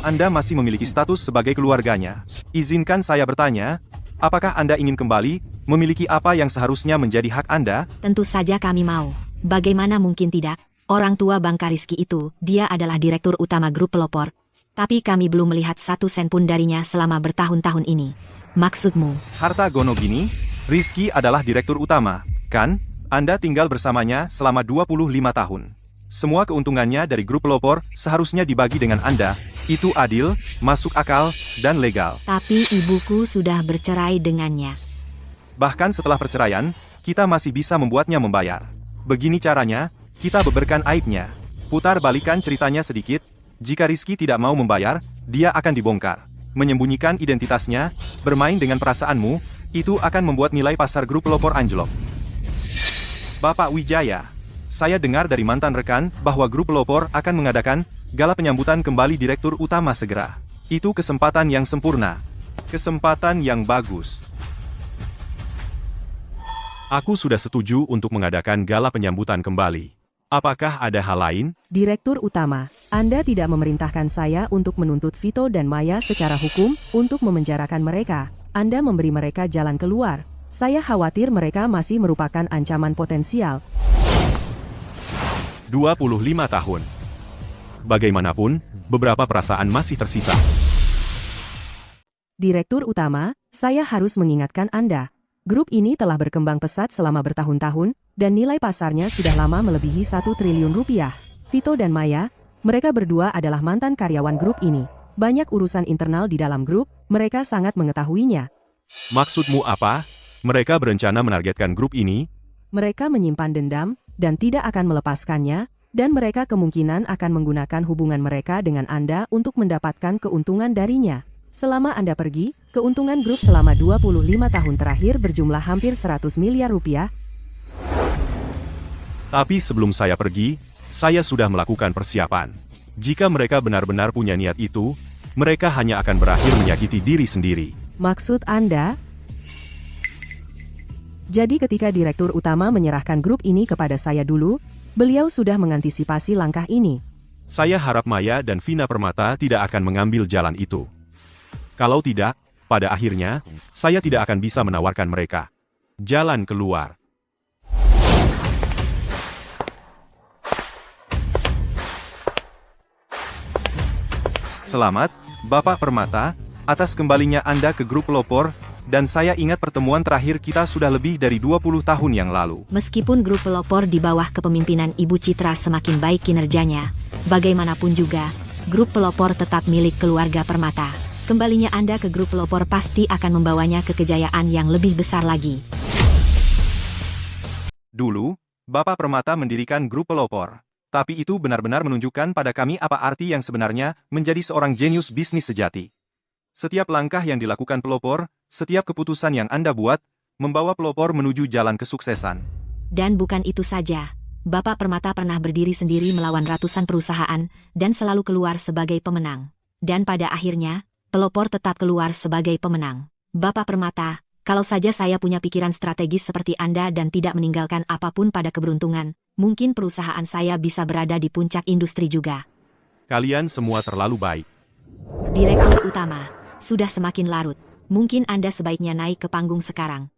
Anda masih memiliki status sebagai keluarganya. Izinkan saya bertanya, apakah Anda ingin kembali, memiliki apa yang seharusnya menjadi hak Anda? Tentu saja kami mau. Bagaimana mungkin tidak? Orang tua Bangka Rizky itu, dia adalah Direktur Utama grup pelopor. Tapi kami belum melihat satu sen pun darinya selama bertahun-tahun ini. Maksudmu? Harta gono gini, Rizky adalah Direktur Utama, kan? Anda tinggal bersamanya selama 25 tahun. Semua keuntungannya dari grup pelopor seharusnya dibagi dengan Anda. Itu adil, masuk akal, dan legal. Tapi ibuku sudah bercerai dengannya. Bahkan setelah perceraian, kita masih bisa membuatnya membayar. Begini caranya, kita beberkan aibnya. Putar balikan ceritanya sedikit. Jika Rizky tidak mau membayar, dia akan dibongkar. Menyembunyikan identitasnya, bermain dengan perasaanmu, itu akan membuat nilai pasar grup pelopor anjlok. Bapak Wijaya, saya dengar dari mantan rekan bahwa grup pelopor akan mengadakan gala penyambutan kembali Direktur Utama segera. Itu kesempatan yang sempurna. Kesempatan yang bagus. Aku sudah setuju untuk mengadakan gala penyambutan kembali. Apakah ada hal lain? Direktur Utama, Anda tidak memerintahkan saya untuk menuntut Vito dan Maya secara hukum untuk memenjarakan mereka. Anda memberi mereka jalan keluar. Saya khawatir mereka masih merupakan ancaman potensial. 25 tahun. Bagaimanapun, beberapa perasaan masih tersisa. Direktur Utama, saya harus mengingatkan Anda. Grup ini telah berkembang pesat selama bertahun-tahun, dan nilai pasarnya sudah lama melebihi 1 triliun rupiah. Vito dan Maya, Mereka berdua adalah mantan karyawan grup ini. Banyak urusan internal di dalam grup, mereka sangat mengetahuinya. Maksudmu apa? Mereka berencana menargetkan grup ini? Mereka menyimpan dendam, dan tidak akan melepaskannya, dan mereka kemungkinan akan menggunakan hubungan mereka dengan Anda untuk mendapatkan keuntungan darinya. Selama Anda pergi, keuntungan grup selama 25 tahun terakhir berjumlah hampir 100 miliar rupiah. Tapi sebelum saya pergi, saya sudah melakukan persiapan. Jika mereka benar-benar punya niat itu, mereka hanya akan berakhir menyakiti diri sendiri. Maksud Anda? Jadi ketika direktur utama menyerahkan grup ini kepada saya dulu, beliau sudah mengantisipasi langkah ini. Saya harap Maya dan Vina Permata tidak akan mengambil jalan itu. Kalau tidak, pada akhirnya, saya tidak akan bisa menawarkan mereka jalan keluar. Selamat, Bapak Permata, atas kembalinya Anda ke grup pelopor, dan saya ingat pertemuan terakhir kita sudah lebih dari 20 tahun yang lalu. Meskipun grup pelopor di bawah kepemimpinan Ibu Citra semakin baik kinerjanya, bagaimanapun juga, grup pelopor tetap milik keluarga Permata. Kembalinya Anda ke grup pelopor pasti akan membawanya ke kejayaan yang lebih besar lagi. Dulu, Bapak Permata mendirikan grup pelopor. Tapi itu benar-benar menunjukkan pada kami apa arti yang sebenarnya menjadi seorang jenius bisnis sejati. Setiap langkah yang dilakukan pelopor, setiap keputusan yang Anda buat, membawa pelopor menuju jalan kesuksesan. Dan bukan itu saja. Bapak Permata pernah berdiri sendiri melawan ratusan perusahaan, dan selalu keluar sebagai pemenang. Dan pada akhirnya, pelopor tetap keluar sebagai pemenang. Bapak Permata, kalau saja saya punya pikiran strategis seperti Anda dan tidak meninggalkan apapun pada keberuntungan, mungkin perusahaan saya bisa berada di puncak industri juga. Kalian semua terlalu baik. Direktur utama, sudah semakin larut. Mungkin Anda sebaiknya naik ke panggung sekarang.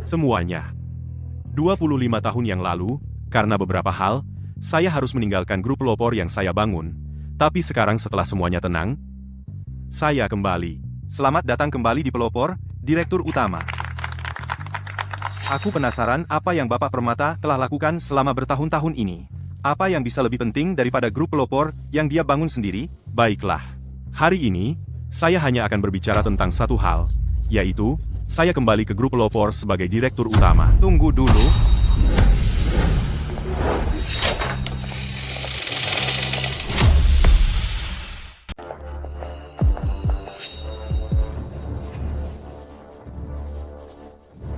Semuanya. 25 tahun yang lalu, karena beberapa hal, saya harus meninggalkan grup pelopor yang saya bangun. Tapi sekarang setelah semuanya tenang, saya kembali. Selamat datang kembali di pelopor, Direktur Utama. Aku penasaran apa yang Bapak Permata telah lakukan selama bertahun-tahun ini. Apa yang bisa lebih penting daripada grup pelopor yang dia bangun sendiri? Baiklah. Hari ini, saya hanya akan berbicara tentang satu hal, yaitu saya kembali ke grup pelopor sebagai Direktur Utama. Tunggu dulu.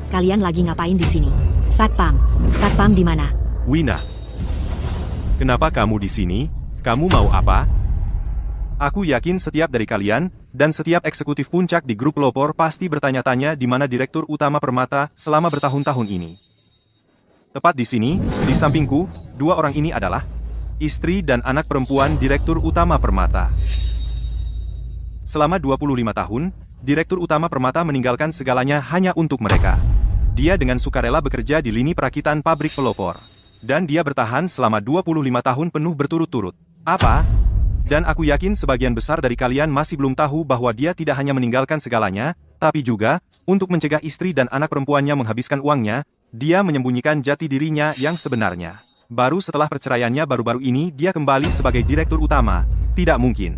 Kalian lagi ngapain di sini? Satpam. Satpam di mana? Wina. Kenapa kamu di sini? Kamu mau apa? Aku yakin setiap dari kalian, dan setiap eksekutif puncak di grup pelopor pasti bertanya-tanya di mana Direktur Utama Permata selama bertahun-tahun ini. Tepat di sini, di sampingku, dua orang ini adalah istri dan anak perempuan Direktur Utama Permata. Selama 25 tahun, Direktur Utama Permata meninggalkan segalanya hanya untuk mereka. Dia dengan sukarela bekerja di lini perakitan pabrik pelopor. Dan dia bertahan selama 25 tahun penuh berturut-turut. Apa? Dan aku yakin sebagian besar dari kalian masih belum tahu bahwa dia tidak hanya meninggalkan segalanya, tapi juga, untuk mencegah istri dan anak perempuannya menghabiskan uangnya, dia menyembunyikan jati dirinya yang sebenarnya. Baru setelah perceraiannya baru-baru ini dia kembali sebagai Direktur Utama. Tidak mungkin.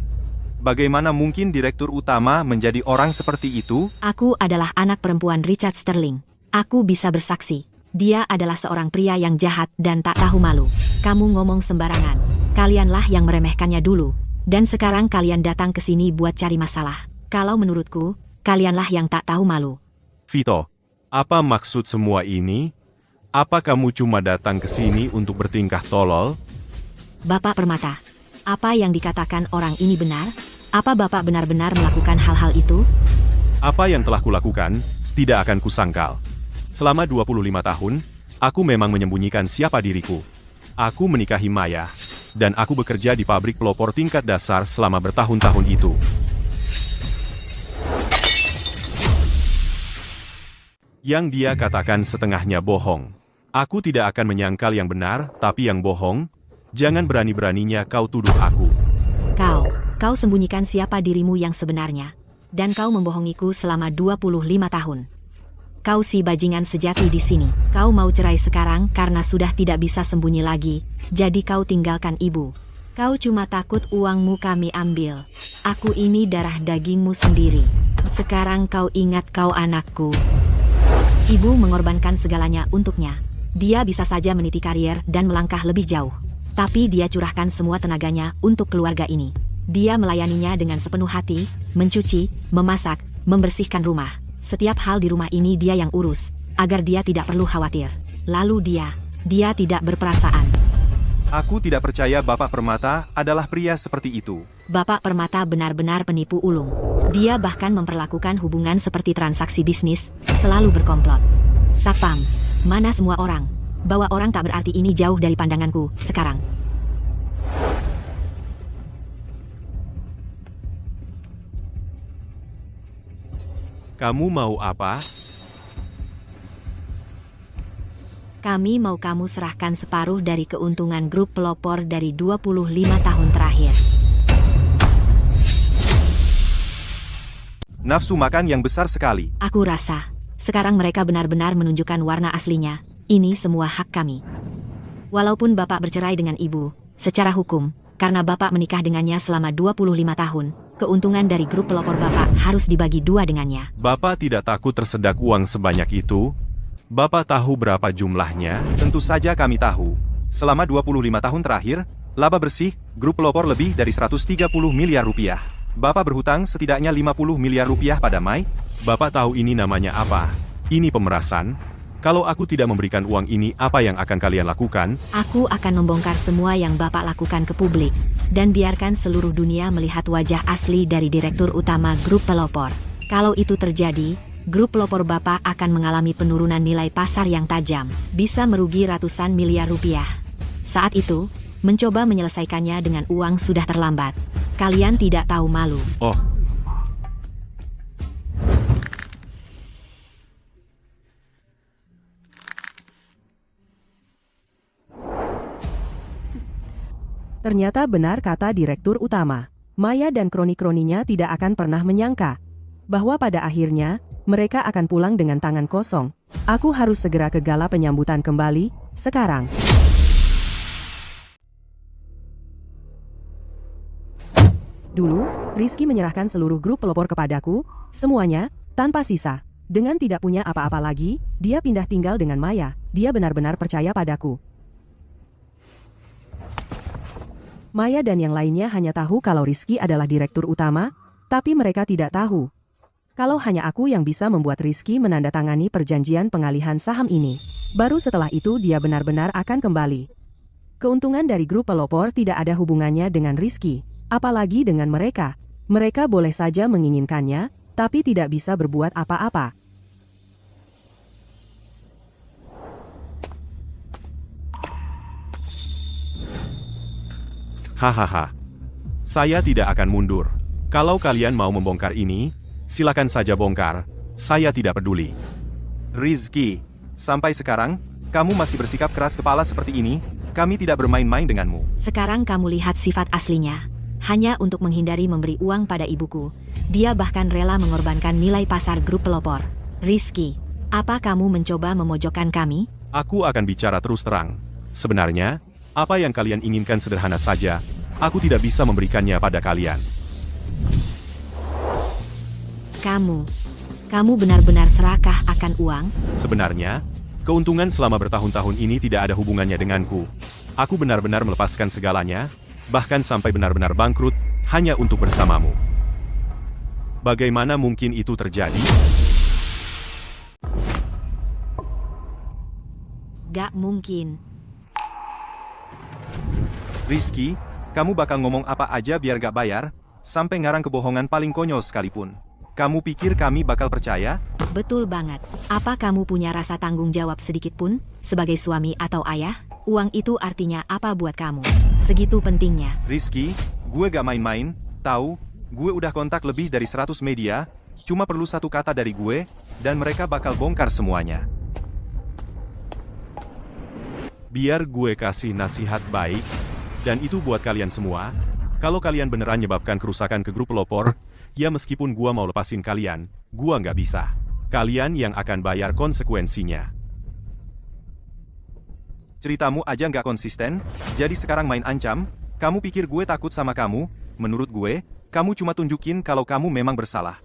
Bagaimana mungkin Direktur Utama menjadi orang seperti itu? Aku adalah anak perempuan Richard Sterling. Aku bisa bersaksi. Dia adalah seorang pria yang jahat dan tak tahu malu. Kamu ngomong sembarangan. Kalianlah yang meremehkannya dulu. Dan sekarang kalian datang ke sini buat cari masalah. Kalau menurutku, kalianlah yang tak tahu malu. Vito, apa maksud semua ini? Apa kamu cuma datang ke sini untuk bertingkah tolol? Bapak Permata, apa yang dikatakan orang ini benar? Apa Bapak benar-benar melakukan hal-hal itu? Apa yang telah kulakukan, tidak akan kusangkal. Selama 25 tahun, aku memang menyembunyikan siapa diriku. Aku menikahi Maya, dan aku bekerja di pabrik pelopor tingkat dasar selama bertahun-tahun itu. Yang dia katakan setengahnya bohong. Aku tidak akan menyangkal yang benar, tapi yang bohong. Jangan berani-beraninya kau tuduh aku. Kau sembunyikan siapa dirimu yang sebenarnya. Dan kau membohongiku selama 25 tahun. Kau si bajingan sejati di sini. Kau mau cerai sekarang karena sudah tidak bisa sembunyi lagi. Jadi kau tinggalkan ibu. Kau cuma takut uangmu kami ambil. Aku ini darah dagingmu sendiri. Sekarang kau ingat kau anakku. Ibu mengorbankan segalanya untuknya. Dia bisa saja meniti karier dan melangkah lebih jauh. Tapi dia curahkan semua tenaganya untuk keluarga ini. Dia melayaninya dengan sepenuh hati, mencuci, memasak, membersihkan rumah. Setiap hal di rumah ini dia yang urus, agar dia tidak perlu khawatir. Lalu dia tidak berperasaan. Aku tidak percaya Bapak Permata adalah pria seperti itu. Bapak Permata benar-benar penipu ulung. Dia bahkan memperlakukan hubungan seperti transaksi bisnis, selalu berkomplot. Satpam, mana semua orang? Bawa orang tak berarti ini jauh dari pandanganku, sekarang. Kamu mau apa? Kami mau kamu serahkan separuh dari keuntungan grup pelopor dari 25 tahun terakhir. Nafsu makan yang besar sekali. Aku rasa, sekarang mereka benar-benar menunjukkan warna aslinya. Ini semua hak kami. Walaupun Bapak bercerai dengan Ibu, secara hukum, karena Bapak menikah dengannya selama 25 tahun, keuntungan dari grup pelopor Bapak harus dibagi dua dengannya. Bapak tidak takut tersedak uang sebanyak itu? Bapak tahu berapa jumlahnya? Tentu saja kami tahu. Selama 25 tahun terakhir, laba bersih, grup pelopor lebih dari 130 miliar rupiah. Bapak berhutang setidaknya 50 miliar rupiah pada Mai. Bapak tahu ini namanya apa? Ini pemerasan. Kalau aku tidak memberikan uang ini, apa yang akan kalian lakukan? Aku akan membongkar semua yang Bapak lakukan ke publik. Dan biarkan seluruh dunia melihat wajah asli dari Direktur Utama Grup Pelopor. Kalau itu terjadi, grup pelopor Bapak akan mengalami penurunan nilai pasar yang tajam. Bisa merugi ratusan miliar rupiah. Saat itu, mencoba menyelesaikannya dengan uang sudah terlambat. Kalian tidak tahu malu. Oh. Ternyata benar kata Direktur Utama. Maya dan kroni-kroninya tidak akan pernah menyangka bahwa pada akhirnya mereka akan pulang dengan tangan kosong. Aku harus segera ke gala penyambutan kembali, sekarang. Dulu, Rizky menyerahkan seluruh grup pelopor kepadaku, semuanya, tanpa sisa. Dengan tidak punya apa-apa lagi, dia pindah tinggal dengan Maya. Dia benar-benar percaya padaku. Maya dan yang lainnya hanya tahu kalau Rizky adalah direktur utama, tapi mereka tidak tahu kalau hanya aku yang bisa membuat Rizky menandatangani perjanjian pengalihan saham ini. Baru setelah itu dia benar-benar akan kembali. Keuntungan dari grup pelopor tidak ada hubungannya dengan Rizky, apalagi dengan mereka. Mereka boleh saja menginginkannya, tapi tidak bisa berbuat apa-apa. Hahaha. Saya tidak akan mundur. Kalau kalian mau membongkar ini, silakan saja bongkar. Saya tidak peduli. Rizky, sampai sekarang, kamu masih bersikap keras kepala seperti ini. Kami tidak bermain-main denganmu. Sekarang kamu lihat sifat aslinya. Hanya untuk menghindari memberi uang pada ibuku, dia bahkan rela mengorbankan nilai pasar grup pelopor. Rizky, apa kamu mencoba memojokkan kami? Aku akan bicara terus terang. Sebenarnya, apa yang kalian inginkan sederhana saja. Aku tidak bisa memberikannya pada kalian. Kamu benar-benar serakah akan uang? Sebenarnya, keuntungan selama bertahun-tahun ini tidak ada hubungannya denganku. Aku benar-benar melepaskan segalanya, bahkan sampai benar-benar bangkrut, hanya untuk bersamamu. Bagaimana mungkin itu terjadi? Gak mungkin. Rizky, kamu bakal ngomong apa aja biar gak bayar, sampai ngarang kebohongan paling konyol sekalipun. Kamu pikir kami bakal percaya? Betul banget. Apa kamu punya rasa tanggung jawab sedikit pun, sebagai suami atau ayah? Uang itu artinya apa buat kamu? Segitu pentingnya. Rizky, gue gak main-main, tahu? Gue udah kontak lebih dari 100 media, cuma perlu satu kata dari gue, dan mereka bakal bongkar semuanya. Biar gue kasih nasihat baik, Dan itu buat kalian semua, kalau kalian beneran menyebabkan kerusakan ke grup pelopor, ya meskipun gua mau lepasin kalian, gua nggak bisa. Kalian yang akan bayar konsekuensinya. Ceritamu aja nggak konsisten, jadi sekarang main ancam, kamu pikir gue takut sama kamu? Menurut gue, kamu cuma tunjukin kalau kamu memang bersalah.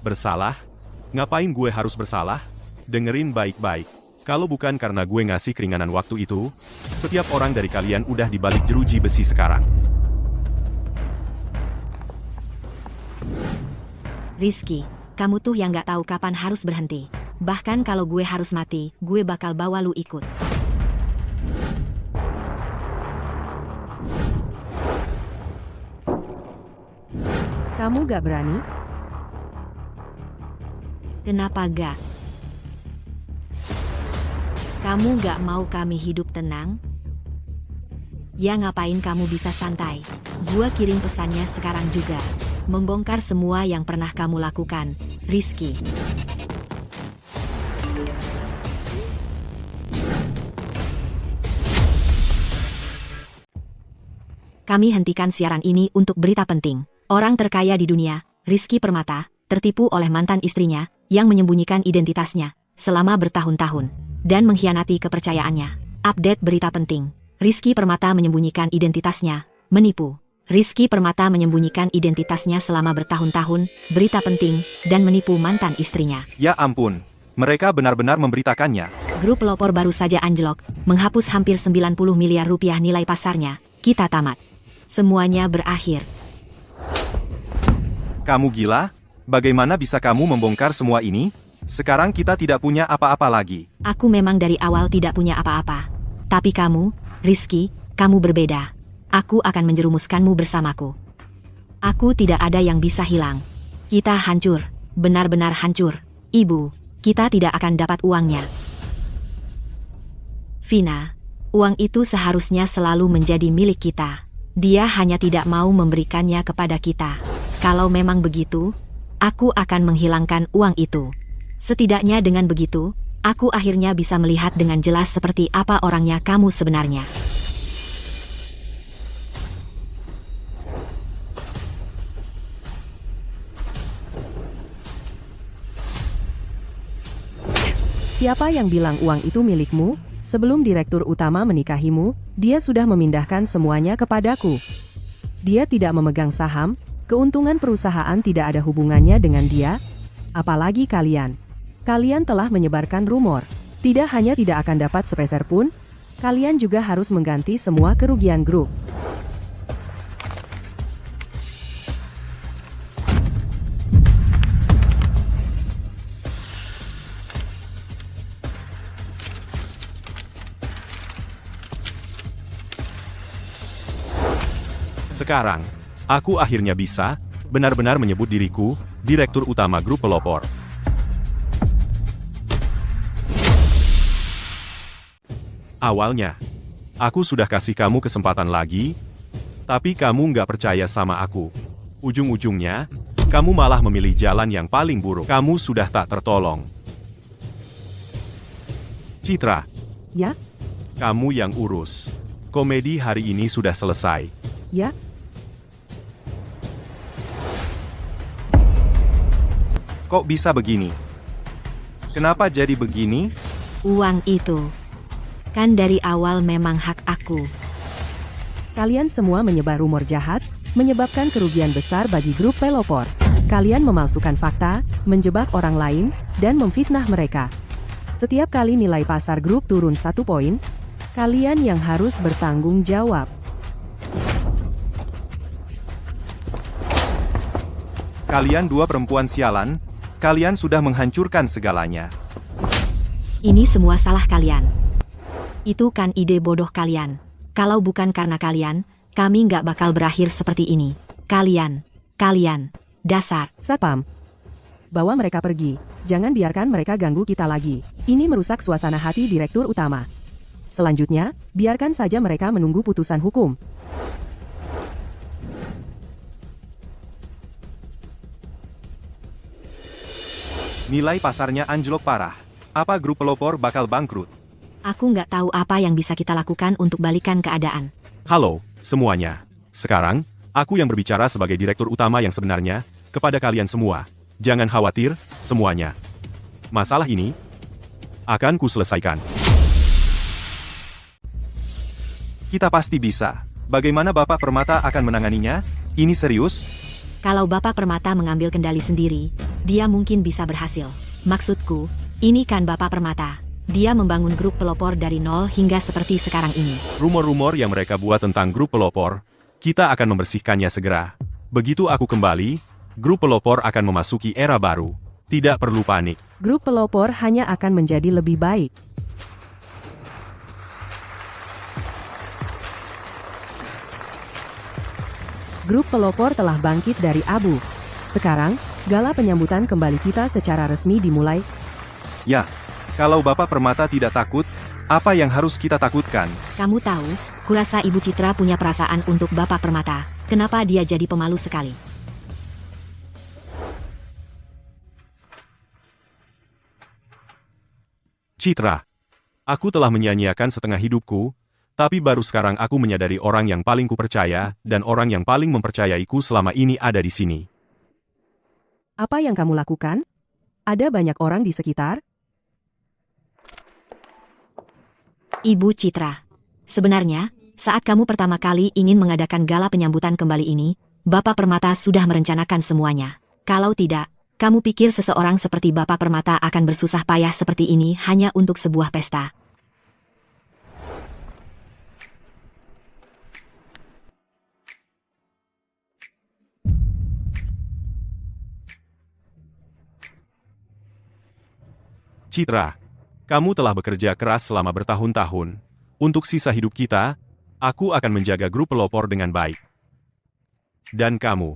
Bersalah? Ngapain gue harus bersalah? Dengerin baik-baik. Kalau bukan karena gue ngasih keringanan waktu itu, setiap orang dari kalian udah dibalik jeruji besi sekarang. Rizky, kamu tuh yang nggak tahu kapan harus berhenti. Bahkan kalau gue harus mati, gue bakal bawa lu ikut. Kamu gak berani? Kenapa gak? Kamu gak mau kami hidup tenang? Ya ngapain kamu bisa santai? Gua kirim pesannya sekarang juga. Membongkar semua yang pernah kamu lakukan, Rizky. Kami hentikan siaran ini untuk berita penting. Orang terkaya di dunia, Rizky Permata, tertipu oleh mantan istrinya, yang menyembunyikan identitasnya, selama bertahun-tahun, dan mengkhianati kepercayaannya. Update berita penting. Rizky Permata menyembunyikan identitasnya, menipu. Rizky Permata menyembunyikan identitasnya selama bertahun-tahun, berita penting, dan menipu mantan istrinya. Ya ampun, mereka benar-benar memberitakannya. Grup pelopor baru saja anjlok, menghapus hampir 90 miliar rupiah nilai pasarnya. Kita tamat. Semuanya berakhir. Kamu gila? Bagaimana bisa kamu membongkar semua ini? Sekarang kita tidak punya apa-apa lagi. Aku memang dari awal tidak punya apa-apa. Tapi kamu, Rizky, kamu berbeda. Aku akan menjerumuskanmu bersamaku. Aku tidak ada yang bisa hilang. Kita hancur, benar-benar hancur. Ibu, kita tidak akan dapat uangnya. Vina, uang itu seharusnya selalu menjadi milik kita. Dia hanya tidak mau memberikannya kepada kita. Kalau memang begitu, aku akan menghilangkan uang itu. Setidaknya dengan begitu, aku akhirnya bisa melihat dengan jelas seperti apa orangnya kamu sebenarnya. Siapa yang bilang uang itu milikmu? Sebelum direktur utama menikahimu, dia sudah memindahkan semuanya kepadaku. Dia tidak memegang saham, keuntungan perusahaan tidak ada hubungannya dengan dia. Apalagi kalian. Kalian telah menyebarkan rumor. Tidak hanya tidak akan dapat sepeser pun, kalian juga harus mengganti semua kerugian grup. Sekarang, aku akhirnya bisa, benar-benar menyebut diriku, direktur utama grup pelopor. Awalnya, aku sudah kasih kamu kesempatan lagi, tapi kamu nggak percaya sama aku. Ujung-ujungnya, kamu malah memilih jalan yang paling buruk. Kamu sudah tak tertolong. Citra, Ya? kamu yang urus. Komedi hari ini sudah selesai. Ya? Kok bisa begini? Kenapa jadi begini? Uang itu, kan dari awal memang hak aku. Kalian semua menyebar rumor jahat, menyebabkan kerugian besar bagi grup pelopor. Kalian memalsukan fakta, menjebak orang lain, dan memfitnah mereka. Setiap kali nilai pasar grup turun 1 poin, kalian yang harus bertanggung jawab. Kalian dua perempuan sialan, kalian sudah menghancurkan segalanya. Ini semua salah kalian. Itu kan ide bodoh kalian. Kalau bukan karena kalian, kami nggak bakal berakhir seperti ini. Kalian, dasar. Satpam, bawa mereka pergi. Jangan biarkan mereka ganggu kita lagi. Ini merusak suasana hati direktur utama. Selanjutnya, biarkan saja mereka menunggu putusan hukum. Nilai pasarnya anjlok parah. Apa grup pelopor bakal bangkrut? Aku nggak tahu apa yang bisa kita lakukan untuk balikan keadaan. Halo, semuanya. Sekarang, aku yang berbicara sebagai direktur utama yang sebenarnya, kepada kalian semua. Jangan khawatir, semuanya. Masalah ini akan kuselesaikan. Kita pasti bisa. Bagaimana Bapak Permata akan menanganinya? Ini serius? Kalau Bapak Permata mengambil kendali sendiri, dia mungkin bisa berhasil. Maksudku, ini kan Bapak Permata. Dia membangun grup pelopor dari nol hingga seperti sekarang ini. Rumor-rumor yang mereka buat tentang grup pelopor, kita akan membersihkannya segera. Begitu aku kembali, grup pelopor akan memasuki era baru. Tidak perlu panik. Grup pelopor hanya akan menjadi lebih baik. Grup pelopor telah bangkit dari abu. Sekarang, gala penyambutan kembali kita secara resmi dimulai. Ya, kalau Bapak Permata tidak takut, apa yang harus kita takutkan? Kamu tahu, kurasa Ibu Citra punya perasaan untuk Bapak Permata. Kenapa dia jadi pemalu sekali? Citra, aku telah menyia-nyiakan setengah hidupku, tapi baru sekarang aku menyadari orang yang paling kupercaya dan orang yang paling mempercayaiku selama ini ada di sini. Apa yang kamu lakukan? Ada banyak orang di sekitar? Ibu Citra. Sebenarnya, saat kamu pertama kali ingin mengadakan gala penyambutan kembali ini, Bapak Permata sudah merencanakan semuanya. Kalau tidak, kamu pikir seseorang seperti Bapak Permata akan bersusah payah seperti ini hanya untuk sebuah pesta? Citra, kamu telah bekerja keras selama bertahun-tahun. Untuk sisa hidup kita, aku akan menjaga grup pelopor dengan baik. Dan kamu,